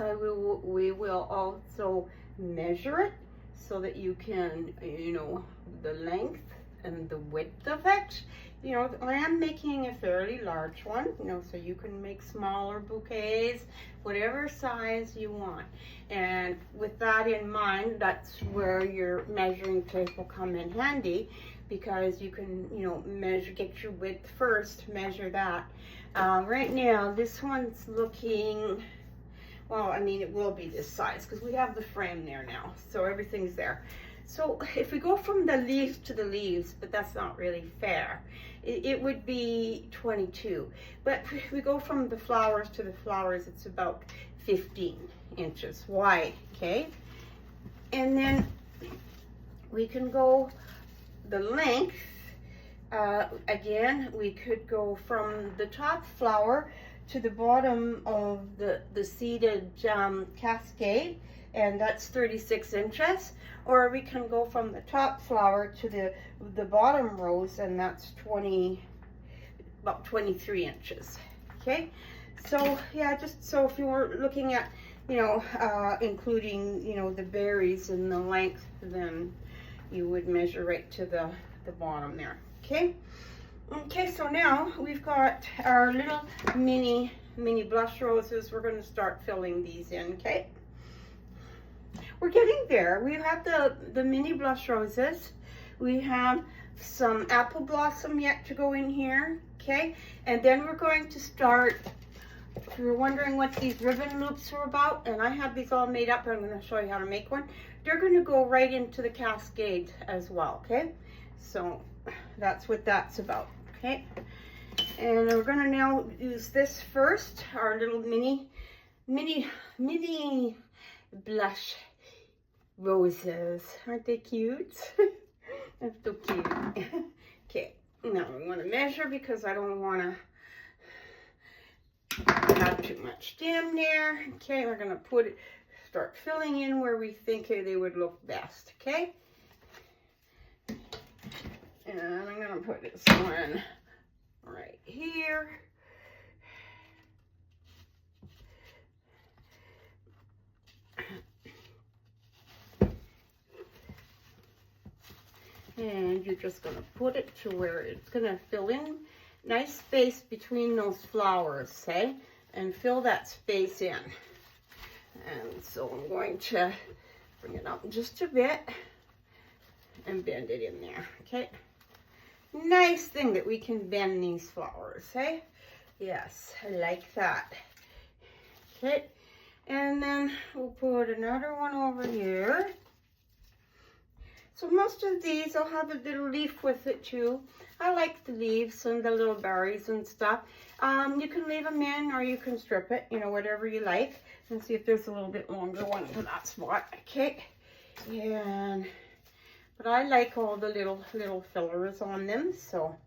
we will also measure it so that you can, you know, the length and the width of it. You know, I am making a fairly large one, you know, so you can make smaller bouquets, whatever size you want. And with that in mind, that's where your measuring tape will come in handy, because you can, you know, measure, get your width first, measure that. Right now, this one's looking, well, I mean, it will be this size because we have the frame there now, so everything's there. So if we go from the leaves to the leaves, but that's not really fair, it would be 22. But if we go from the flowers to the flowers, it's about 15 inches wide, okay? And then we can go the length. Again, we could go from the top flower to the bottom of the seeded cascade, and that's 36 inches. Or we can go from the top flower to the bottom rose, and that's about 23 inches. Okay, so yeah, just so if you were looking at, you know, including, you know, the berries and the length, then you would measure right to the bottom there. Okay. Okay, so now we've got our little mini blush roses. We're going to start filling these in. Okay. We're getting there. We have the mini blush roses. We have some apple blossom yet to go in here. Okay. And then we're going to start, if you're wondering what these ribbon loops are about, and I have these all made up, I'm going to show you how to make one. They're going to go right into the cascade as well. Okay. So that's what that's about. Okay. And we're going to now use this first, our little mini blush roses. Aren't they cute? That's so cute. Okay, now we want to measure because I don't want to have too much stem there. Okay, we're going to start filling in where we think they would look best. Okay, and I'm going to put this one right here. And you're just going to put it to where it's going to fill in nice space between those flowers, okay? And fill that space in. And so I'm going to bring it up just a bit and bend it in there, okay? Nice thing that we can bend these flowers, okay? Yes, I like that. Okay, and then we'll put another one over here. So most of these will have a little leaf with it too. I like the leaves and the little berries and stuff. You can leave them in or you can strip it, you know, whatever you like. And see if there's a little bit longer one for that spot. Okay, and but I like all the little fillers on them. So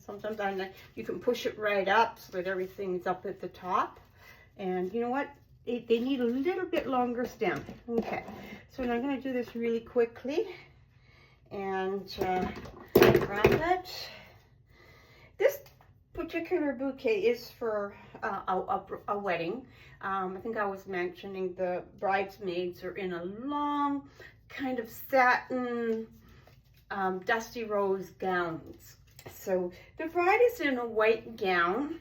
sometimes I like, you can push it right up so that everything's up at the top. And you know what? They need a little bit longer stem. Okay, so I'm going to do this really quickly and wrap it. This particular bouquet is for a wedding. I think I was mentioning the bridesmaids are in a long kind of satin dusty rose gowns. So the bride is in a white gown,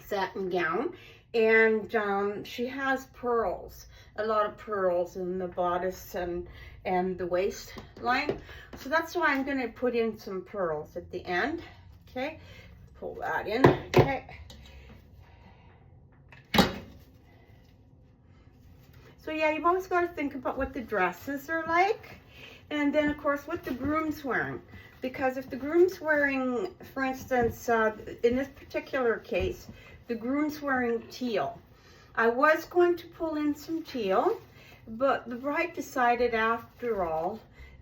satin gown, and she has pearls, a lot of pearls in the bodice and the waistline. So that's why I'm going to put in some pearls at the end. Okay, pull that in. Okay. So yeah, you've always got to think about what the dresses are like, and then of course what the groom's wearing. Because if the groom's wearing, for instance, in this particular case, the groom's wearing teal. I was going to pull in some teal, but the bride decided after all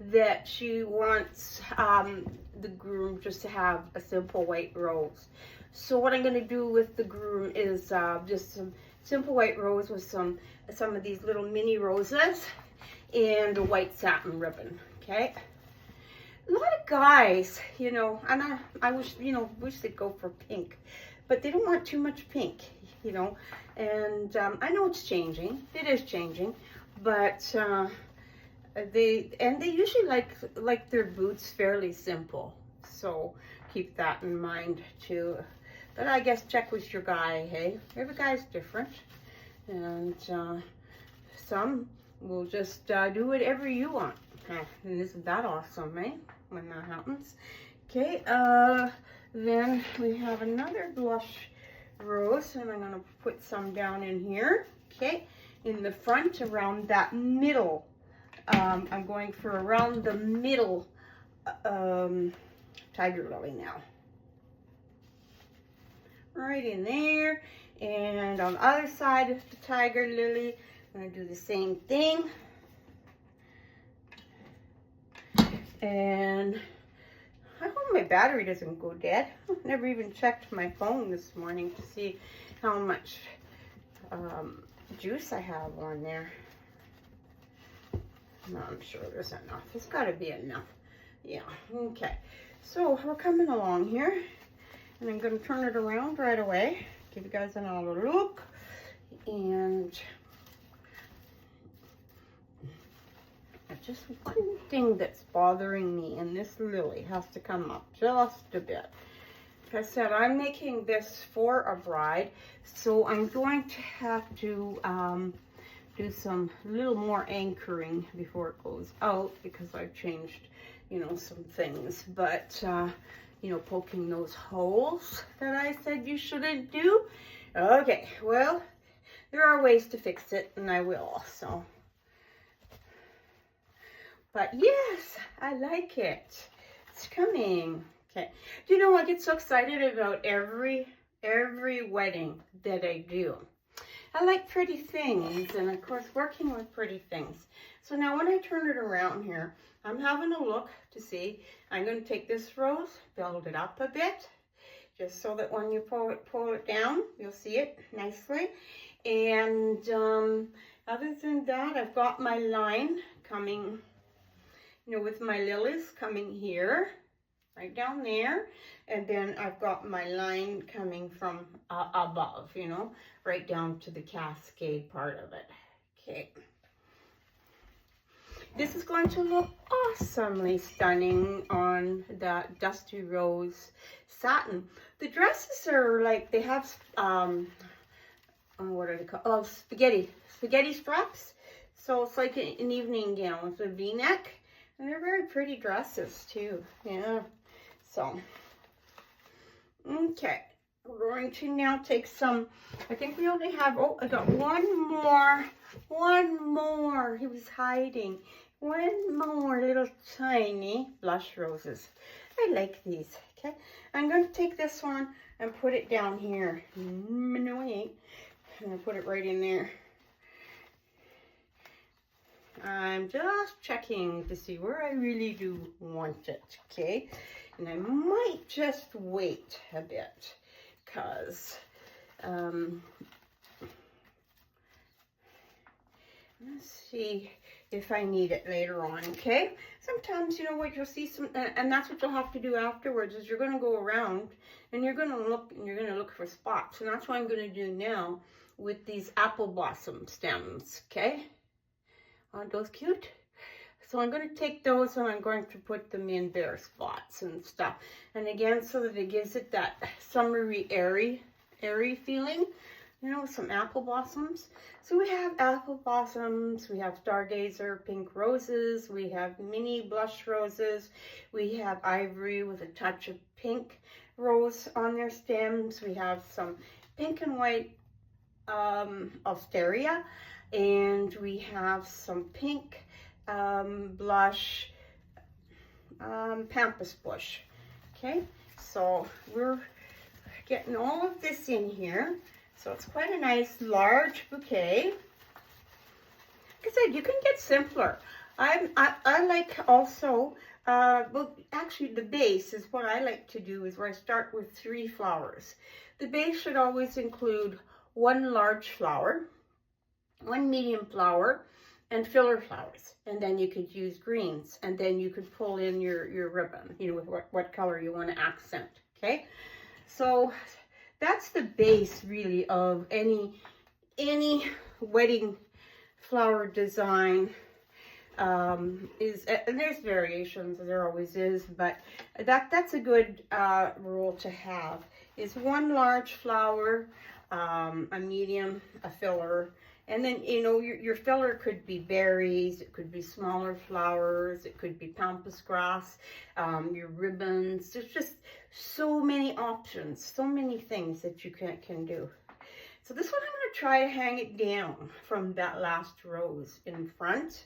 that she wants the groom just to have a simple white rose. So what I'm going to do with the groom is just some simple white rose with some of these little mini roses and a white satin ribbon. Okay. A lot of guys, you know, and I wish, you know, wish they'd go for pink, but they don't want too much pink, you know. And I know it's changing. It is changing, but they usually like their boots fairly simple. So keep that in mind too. But I guess check with your guy, hey? Every guy's different, and some will just do whatever you want. And isn't that awesome, eh? When that happens. Okay, then we have another blush rose, and I'm going to put some down in here. Okay, in the front around that middle. I'm going for around the middle tiger lily now. Right in there. And on the other side of the tiger lily, I'm going to do the same thing. And I hope my battery doesn't go dead. I've never even checked my phone this morning to see how much juice I have on there. No, I'm sure there's enough. There's got to be enough. Yeah, okay. So we're coming along here. And I'm going to turn it around right away. Give you guys another look. And just one thing that's bothering me, and this lily has to come up just a bit. Like I said, I'm making this for a bride, so I'm going to have to do some little more anchoring before it goes out, because I've changed, you know, some things. But you know, poking those holes that I said you shouldn't do. Okay, well, there are ways to fix it, and I will. So, but yes, I like it. It's coming. Okay. Do you know, I get so excited about every wedding that I do. I like pretty things, and of course working with pretty things. So now when I turn it around here, I'm having a look to see. I'm going to take this rose, build it up a bit, just so that when you pull it down, you'll see it nicely. And other than that, I've got my line coming, you know, with my lilies coming here, right down there. And then I've got my line coming from above, you know, right down to the cascade part of it. Okay. This is going to look awesomely stunning on that dusty rose satin. The dresses are like, they have, what are they called? Oh, spaghetti straps. So it's like an evening gown with a V-neck. And they're very pretty dresses too. Yeah. So, okay. We're going to now take some, I think we only have, oh, I got one more. He was hiding. One more little tiny blush roses. I like these. Okay, I'm going to take this one and put it down here. No, I ain't. I'm going to put it right in there. I'm just checking to see where I really do want it. Okay, and I might just wait a bit, because let's see if I need it later on. Okay, sometimes, you know what, you'll see some, and that's what you'll have to do afterwards, is you're going to go around and you're going to look for spots. And that's what I'm going to do now with these apple blossom stems. Okay, aren't those cute? So I'm going to take those and I'm going to put them in bare spots and stuff. And again, so that it gives it that summery, airy feeling, you know, some apple blossoms. So we have apple blossoms, we have Stargazer pink roses, we have mini blush roses, we have ivory with a touch of pink rose on their stems, we have some pink and white Osteria, and we have some pink blush pampas bush. Okay, so we're getting all of this in here. So it's quite a nice large bouquet. Like I said, you can get simpler. I like also, well, actually the base is what I like to do, is where I start with 3 flowers. The base should always include 1 large flower, 1 medium flower, and filler flowers. And then you could use greens, and then you could pull in your ribbon, you know, with what color you want to accent. Okay, so that's the base really of any wedding flower design. And there's variations, there always is, but that's a good rule to have, is 1 large flower, a medium, a filler, And then, you know, your filler could be berries, it could be smaller flowers, it could be pampas grass, your ribbons. There's just so many options, so many things that you can do. So this one I'm going to try to hang it down from that last rose in front.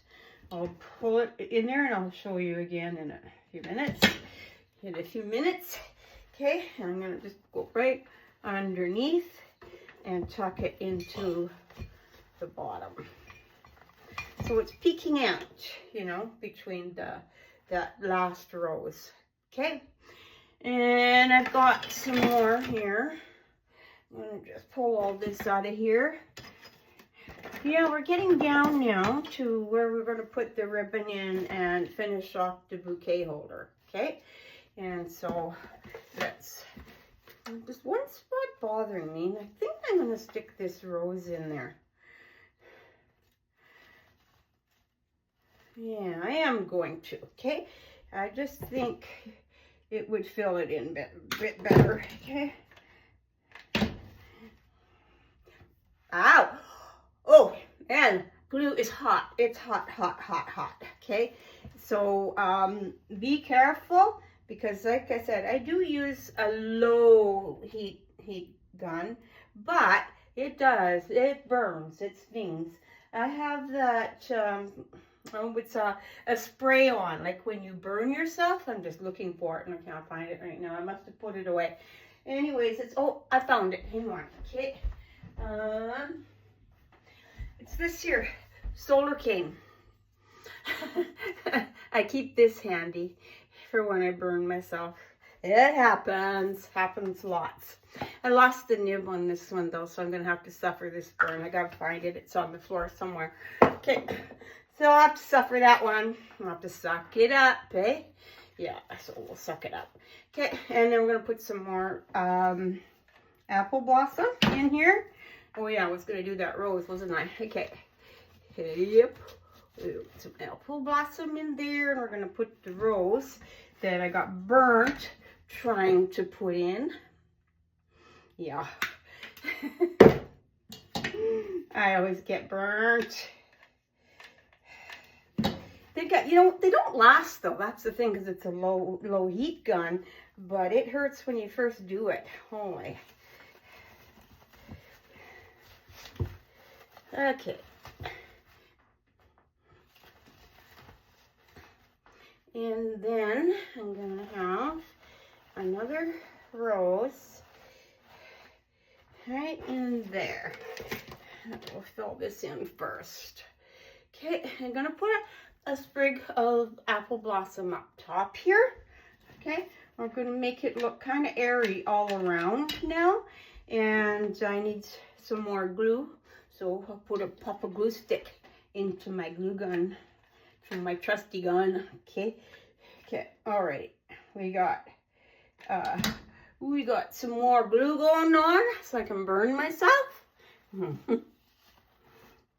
I'll pull it in there and I'll show you again in a few minutes. In a few minutes. Okay, and I'm going to just go right underneath and tuck it into the bottom. So it's peeking out, you know, between that last rose. Okay, and I've got some more here. I'm going to just pull all this out of here. Yeah, we're getting down now to where we're going to put the ribbon in and finish off the bouquet holder. Okay, and so that's just one spot bothering me. I think I'm going to stick this rose in there. Yeah, I am going to, okay? I just think it would fill it in a bit better, okay? Ow! Oh, and glue is hot. It's hot, hot, hot, hot, okay? So, be careful, because like I said, I do use a low heat gun, but it burns, it stings. I have that, it's a spray on, like when you burn yourself. I'm just looking for it and I can't find it right now. I must have put it away. Anyways, oh, I found it. Hang on, okay. It's this here, solar cane. I keep this handy for when I burn myself. It happens lots. I lost the nib on this one though, so I'm gonna have to suffer this burn. I gotta find it. It's on the floor somewhere. Okay. So I'll have to suffer that one. I'll have to suck it up, eh? Yeah, so we'll suck it up. Okay, and then we're going to put some more apple blossom in here. Oh yeah, I was going to do that rose, wasn't I? Okay. Yep. Some apple blossom in there, and we're going to put the rose that I got burnt trying to put in. Yeah. I always get burnt. You know, they don't last though. That's the thing, because it's a low heat gun, but it hurts when you first do it. Holy. Okay. And then I'm gonna have another rose right in there. We'll fill this in first. Okay, I'm gonna put a sprig of apple blossom up top here. Okay, we're going to make it look kind of airy all around now, and I need some more glue, so I'll pop a glue stick into my glue gun from my trusty gun. Okay, all right, we got some more glue going on so I can burn myself.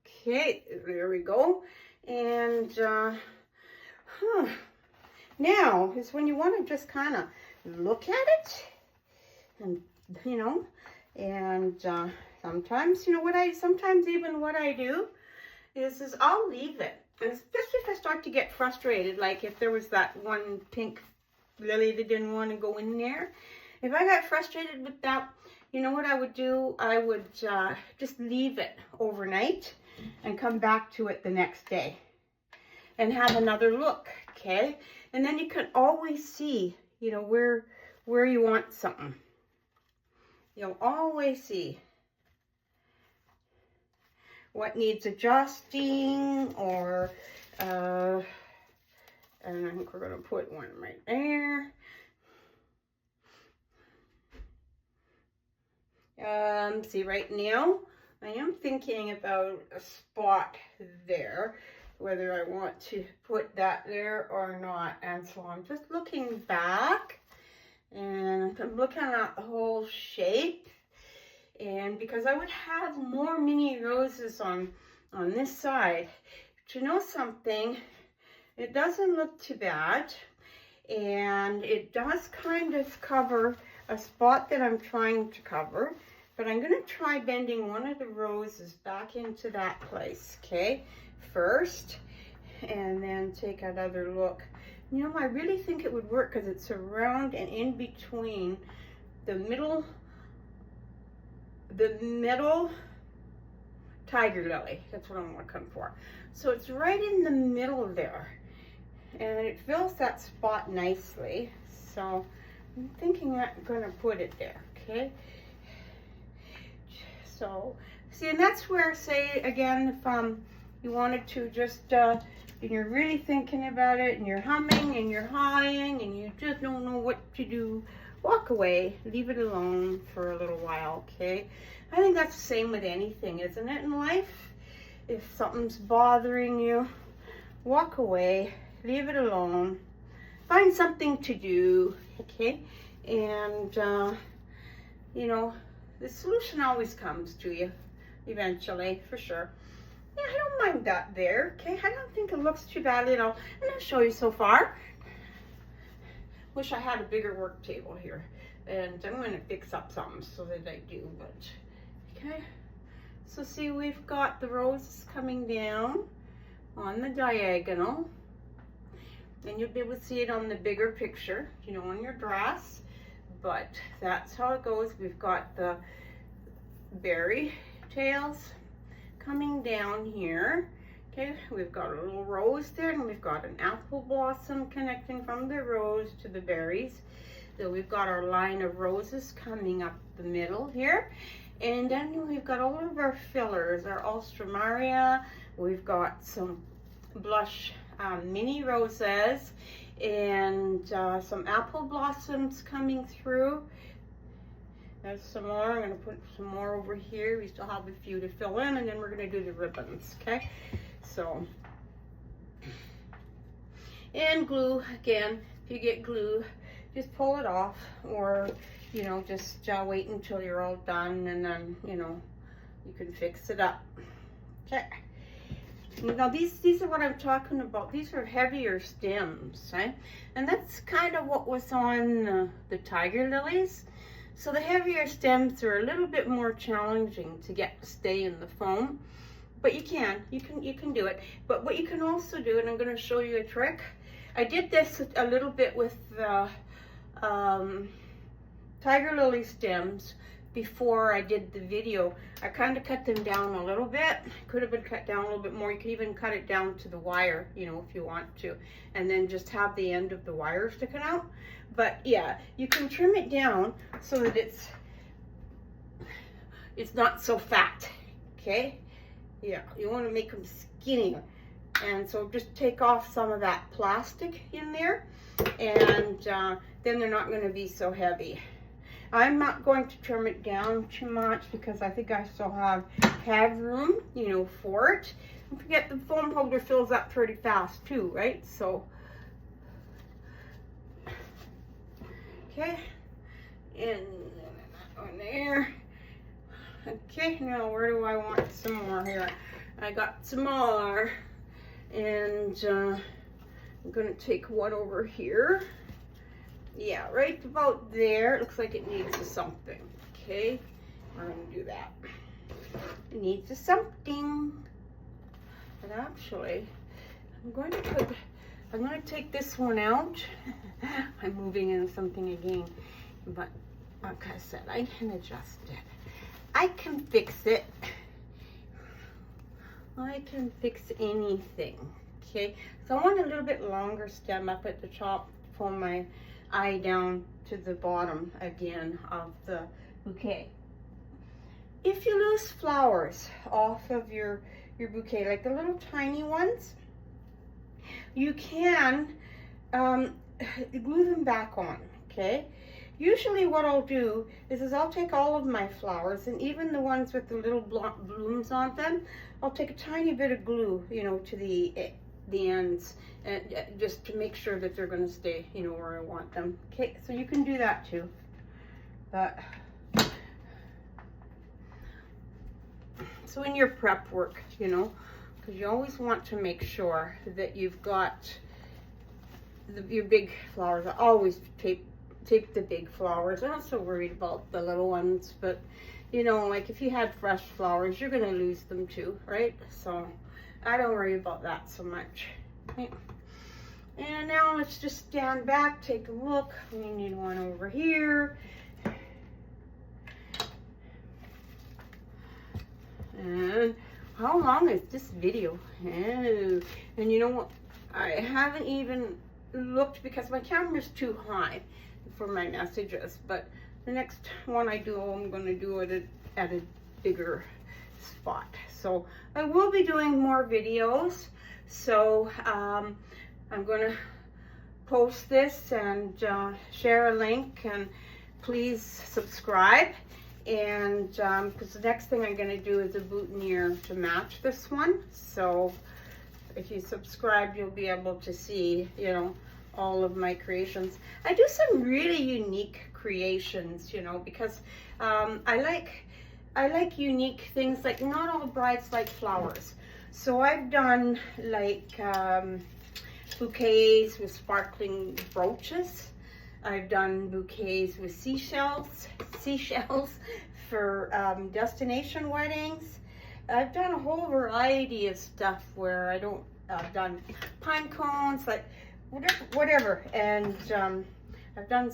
Okay, there we go. And now is when you want to just kind of look at it, and you know, and sometimes, you know, sometimes even what I do is I'll leave it, and especially if I start to get frustrated, like if there was that one pink lily that didn't want to go in there. If I got frustrated with that, you know what I would do? I would just leave it overnight and come back to it the next day and have another look, okay? And then you can always see, you know, where you want something. You'll always see what needs adjusting, or and I think we're gonna put one right there. See, right now I am thinking about a spot there, whether I want to put that there or not. And so I'm just looking back, and I'm looking at the whole shape. And because I would have more mini roses on this side, but you know something, it doesn't look too bad, and it does kind of cover a spot that I'm trying to cover. But I'm going to try bending one of the roses back into that place, okay, first, and then take another look. You know, I really think it would work because it's around and in between the middle tiger lily. That's what I'm looking for. So it's right in the middle there, and it fills that spot nicely. So I'm thinking I'm going to put it there, okay? So, see, and that's where, say, again, if you wanted to just, and you're really thinking about it, and you're humming, and you're hawing, and you just don't know what to do, walk away, leave it alone for a little while, okay? I think that's the same with anything, isn't it, in life? If something's bothering you, walk away, leave it alone, find something to do, okay? And, you know, the solution always comes to you eventually, for sure. Yeah, I don't mind that there, okay? I don't think it looks too bad at all. I'm going to show you so far. Wish I had a bigger work table here. And I'm going to fix up something so that I do, but, okay. So see, we've got the roses coming down on the diagonal. And you'll be able to see it on the bigger picture, you know, on your dress. But that's how it goes. We've got the berry tails coming down here. Okay, we've got a little rose there, and we've got an apple blossom connecting from the rose to the berries. So we've got our line of roses coming up the middle here. And then we've got all of our fillers, our Alstroemeria. We've got some blush mini roses, and some apple blossoms coming through. There's some more. I'm going to put some more over here. We still have a few to fill in, and then we're going to do the ribbons, okay? So, and glue, again, if you get glue, just pull it off, or, you know, just wait until you're all done, and then, you know, you can fix it up, okay? Now these are what I'm talking about. These are heavier stems, right? And that's kind of what was on the tiger lilies. So the heavier stems are a little bit more challenging to get to stay in the foam, but you can do it. But what you can also do, and I'm going to show you a trick. I did this a little bit with the tiger lily stems before I did the video. I kind of cut them down a little bit. Could have been cut down a little bit more. You could even cut it down to the wire, you know, if you want to, and then just have the end of the wire sticking out. But yeah, you can trim it down so that it's not so fat, okay? Yeah, you want to make them skinnier. And so just take off some of that plastic in there, and then they're not going to be so heavy. I'm not going to trim it down too much because I think I still have room, you know, for it. Don't forget the foam holder fills up pretty fast too, right? So, okay, and that one there. Okay, now where do I want some more here? I got some more, and I'm gonna take one over here. Yeah, right about there. It looks like it needs a something. Okay, we're gonna do that. It needs a something. And actually, I'm going to take this one out. I'm moving in something again, but like I said, I can adjust it. I can fix it. I can fix anything. Okay, so I want a little bit longer stem up at the top for my eye down to the bottom again of the bouquet. If you lose flowers off of your bouquet, like the little tiny ones, you can glue them back on, okay? Usually what I'll do is I'll take all of my flowers, and even the ones with the little blooms on them, I'll take a tiny bit of glue, you know, to the ends, and just to make sure that they're going to stay, you know, where I want them. Okay, so you can do that too. But so in your prep work, you know, because you always want to make sure that you've got your big flowers. I always tape the big flowers. I'm not so worried about the little ones, but you know, like if you had fresh flowers, you're gonna lose them too, right? So I don't worry about that so much. Right? And now let's just stand back, take a look. We need one over here. And how long is this video? Oh, and you know what? I haven't even looked because my camera's too high for my messages. But the next one I do, I'm going to do it at a bigger spot. So I will be doing more videos. So I'm going to post this and share a link, and please subscribe. And because the next thing I'm going to do is a boutonniere to match this one. So if you subscribe, you'll be able to see, you know, all of my creations. I do some really unique creations, you know, because I like unique things. Like, not all brides like flowers. So I've done like bouquets with sparkling brooches. I've done bouquets with seashells for destination weddings. I've done a whole variety of stuff where I've done pine cones, like whatever. And I've done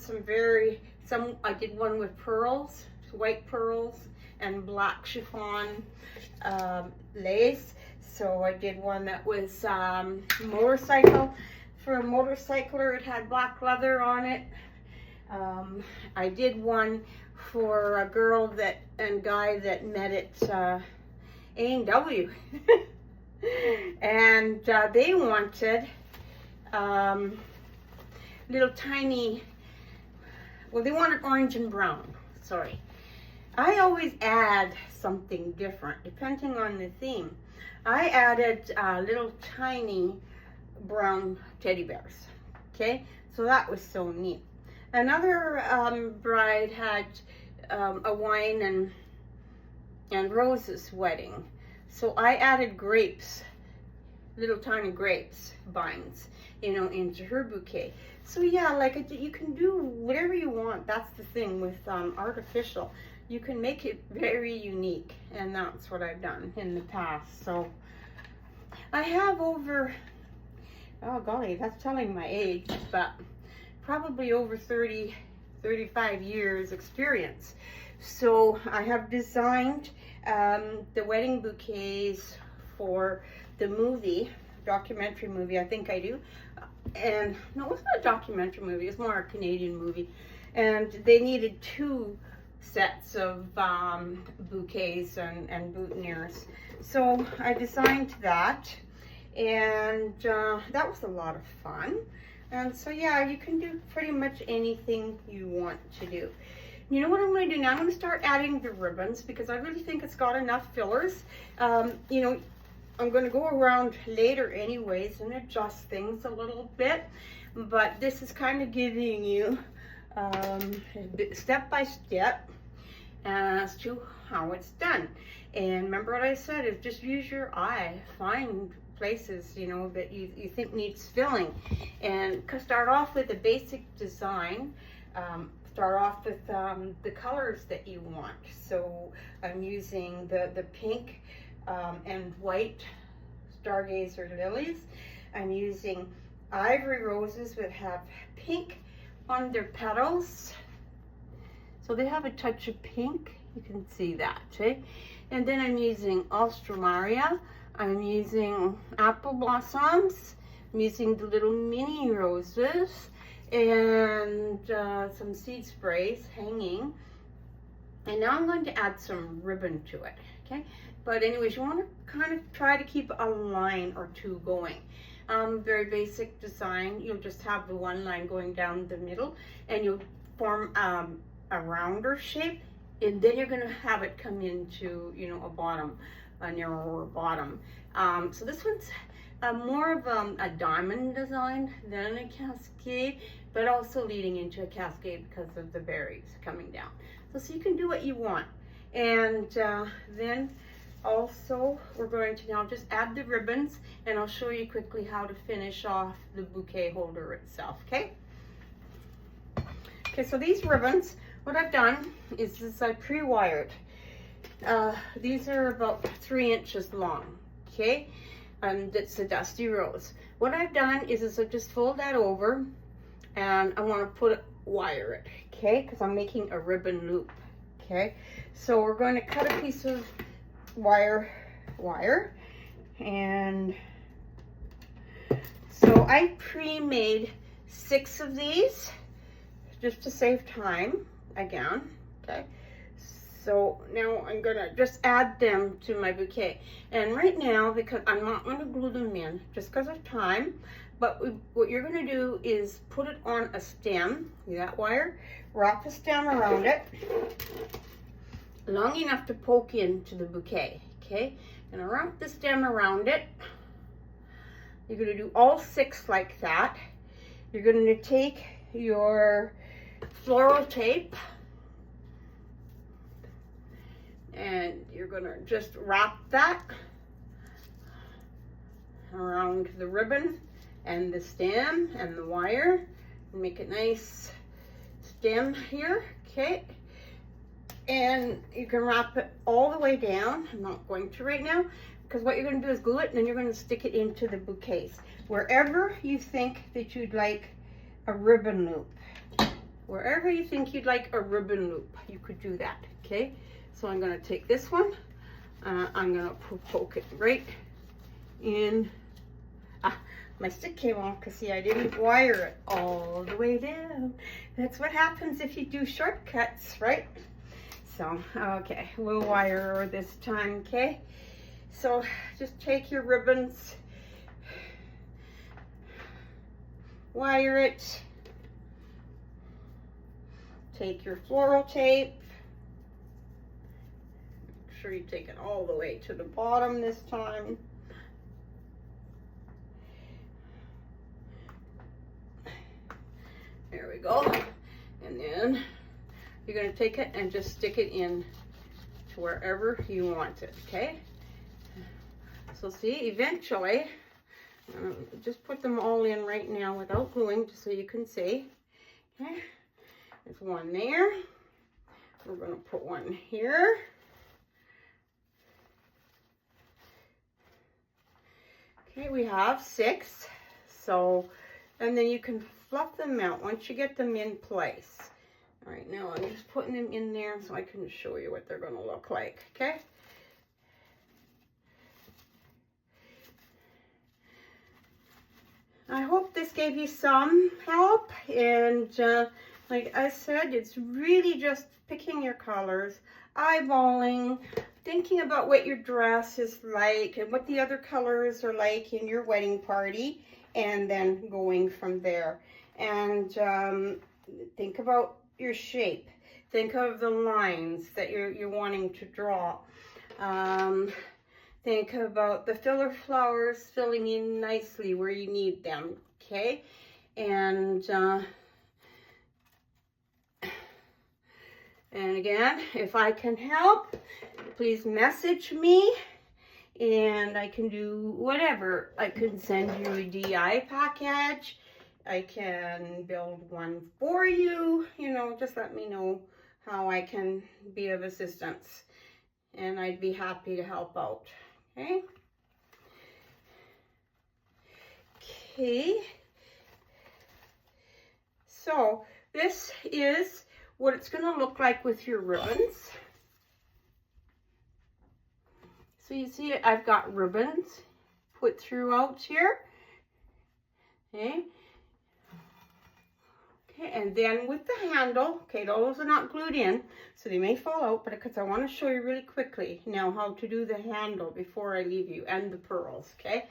I did one with pearls, white pearls and black chiffon lace. So I did one that was motorcycle. For a motorcycler, it had black leather on it. I did one for a girl and guy that met at A&W. And they wanted little tiny, well, they wanted orange and brown, sorry. I always add something different depending on the theme. I added little tiny brown teddy bears. Okay, so that was so neat. Another bride had a wine and roses wedding, so I added grapes, little tiny grapes vines, you know, into her bouquet. So yeah, like you can do whatever you want. That's the thing with artificial. You can make it very unique, and that's what I've done in the past. So I have over, oh golly, that's telling my age, but probably over 35 years experience. So I have designed the wedding bouquets for the movie, documentary movie, I think I do. And no, it's not a documentary movie, it's more a Canadian movie. And they needed 2 sets of bouquets and boutonnieres. So I designed that, and that was a lot of fun. And so yeah, you can do pretty much anything you want to do. You know what I'm going to do now? I'm going to start adding the ribbons because I really think it's got enough fillers. You know, I'm going to go around later anyways and adjust things a little bit, but this is kind of giving you step by step as to how it's done. And remember what I said, is just use your eye, find places, you know, that you think needs filling, and start off with a basic design. Start off with the colors that you want. So I'm using the pink and white Stargazer lilies. I'm using ivory roses that have pink on their petals. So they have a touch of pink, you can see that, okay? And then I'm using Alstroemeria. I'm using apple blossoms. I'm using the little mini roses and some seed sprays hanging. And now I'm going to add some ribbon to it, okay? But anyways, you want to kind of try to keep a line or 2 going. Very basic design. You'll just have the one line going down the middle, and you'll form a rounder shape, and then you're going to have it come into, you know, a narrower bottom. So this one's more of a diamond design than a cascade, but also leading into a cascade because of the berries coming down. So you can do what you want. And then also we're going to now just add the ribbons, and I'll show you quickly how to finish off the bouquet holder itself, okay? Okay, so these ribbons, what I've done is I pre-wired. These are about 3 inches long, okay? That's a dusty rose. What I've done is I just fold that over, and I want to wire it, okay? Because I'm making a ribbon loop, okay? So we're going to cut a piece of wire, and so I pre-made 6 of these just to save time again, okay? So now I'm gonna just add them to my bouquet. And right now, because I'm not gonna glue them in just because of time, but what you're gonna do is put it on a stem, that wire, wrap a stem around it, long enough to poke into the bouquet, okay? And wrap the stem around it. You're gonna do all 6 like that. You're gonna take your floral tape, and you're gonna just wrap that around the ribbon and the stem and the wire, and make a nice stem here, okay? And you can wrap it all the way down. I'm not going to right now, because what you're gonna do is glue it, and then you're gonna stick it into the bouquets. Wherever you think that you'd like a ribbon loop, wherever you think you'd like a ribbon loop, you could do that, okay? So I'm gonna take this one, I'm gonna poke it right in. My stick came off because see, I didn't wire it all the way down. That's what happens if you do shortcuts, right? So, okay, we'll wire her this time, okay? So just take your ribbons, wire it, take your floral tape, make sure you take it all the way to the bottom this time. There we go. And then you're going to take it and just stick it in to wherever you want it, okay? So see, eventually, just put them all in right now without gluing, just so you can see. Okay, there's one there. We're going to put one here. Okay, we have 6. So, and then you can fluff them out once you get them in place. All right, now I'm just putting them in there so I can show you what they're going to look like, okay? I hope this gave you some help, and like I said, it's really just picking your colors, eyeballing, thinking about what your dress is like and what the other colors are like in your wedding party, and then going from there. And think about your shape. Think of the lines that you're wanting to draw. Think about the filler flowers filling in nicely where you need them, okay? And again, if I can help, please message me, and I can do whatever. I can send you a DI package. I can build one for you. You know, just let me know how I can be of assistance, and I'd be happy to help out. Okay. Okay. So this is what it's going to look like with your ribbons. So you see, I've got ribbons put throughout here. Okay. Okay, and then with the handle, okay, those are not glued in, so they may fall out, but because I want to show you really quickly now how to do the handle before I leave you, and the pearls, okay?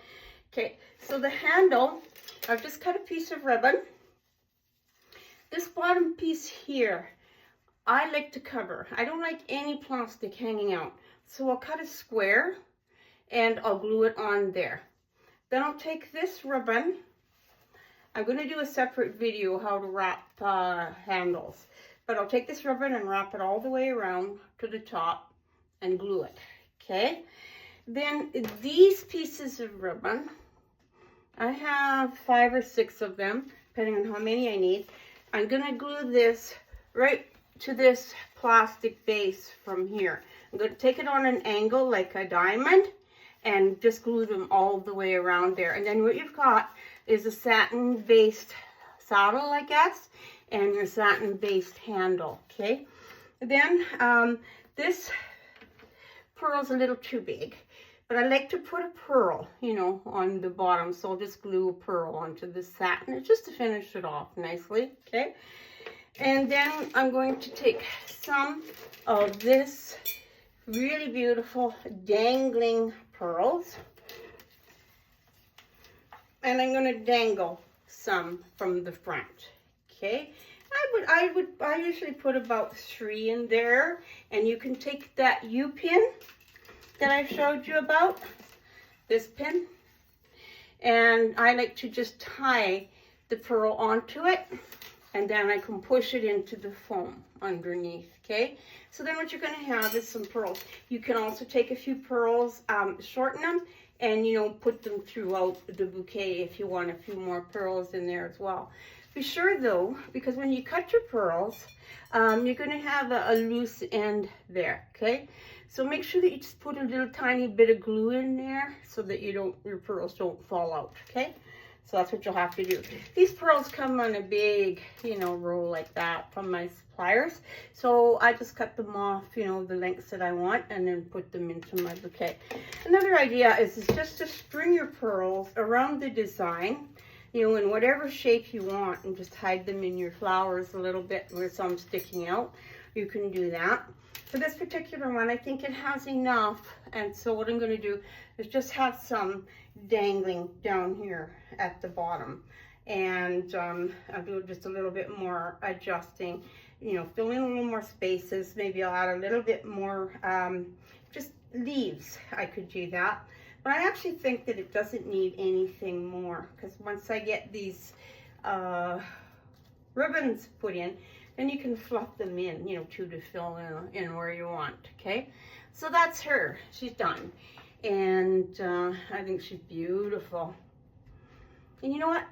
Okay, so the handle, I've just cut a piece of ribbon. This bottom piece here, I like to cover. I don't like any plastic hanging out, so I'll cut a square, and I'll glue it on there. Then I'll take this ribbon. I'm going to do a separate video how to wrap handles, but I'll take this ribbon and wrap it all the way around to the top and glue it, okay? Then these pieces of ribbon, I have 5 or 6 of them, depending on how many I need. I'm going to glue this right to this plastic base from here. I'm going to take it on an angle like a diamond and just glue them all the way around there. And then what you've got is a satin-based saddle, I guess, and your satin-based handle, okay? Then this pearl's a little too big, but I like to put a pearl, you know, on the bottom. So I'll just glue a pearl onto the satin just to finish it off nicely, okay? And then I'm going to take some of this really beautiful dangling pearls, and I'm going to dangle some from the front, okay? I usually put about 3 in there, and you can take that U-pin that I showed you about, this pin, and I like to just tie the pearl onto it, and then I can push it into the foam underneath, okay? So then what you're going to have is some pearls. You can also take a few pearls, shorten them, and, you know, put them throughout the bouquet if you want a few more pearls in there as well. Be sure though, because when you cut your pearls, you're going to have a loose end there, okay? So make sure that you just put a little tiny bit of glue in there so that your pearls don't fall out, okay? So that's what you'll have to do. These pearls come on a big, you know, roll like that from my suppliers. So I just cut them off, you know, the lengths that I want, and then put them into my bouquet. Another idea is just to string your pearls around the design, you know, in whatever shape you want, and just hide them in your flowers a little bit with some sticking out. You can do that. For this particular one, I think it has enough, and so what I'm going to do is just have some dangling down here at the bottom, and I'll do just a little bit more adjusting, you know, fill in a little more spaces. Maybe I'll add a little bit more just leaves. I could do that, but I actually think that it doesn't need anything more, because once I get these ribbons put in, then you can fluff them in, you know, to fill in where you want, okay? So that's her. She's done. And I think she's beautiful. And you know what?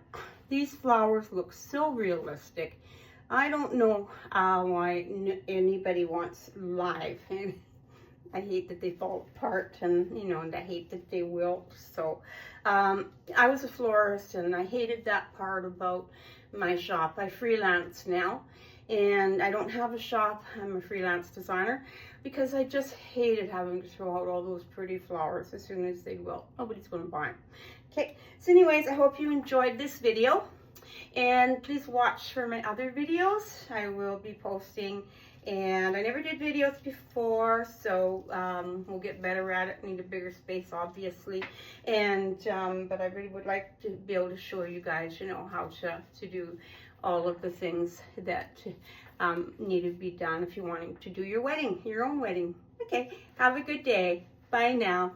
These flowers look so realistic. I don't know why anybody wants live. And I hate that they fall apart, and, you know, and I hate that they wilt. So I was a florist, and I hated that part about my shop. I freelance now, and I don't have a shop. I'm a freelance designer, because I just hated having to throw out all those pretty flowers as soon as they wilt. Nobody's going to buy them. Okay, so anyways, I hope you enjoyed this video, and please watch for my other videos. I will be posting, and I never did videos before, so we'll get better at it. Need a bigger space, obviously, and but I really would like to be able to show you guys, you know, how to do all of the things that need to be done if you're wanting to do your wedding, your own wedding. Okay, have a good day. Bye now.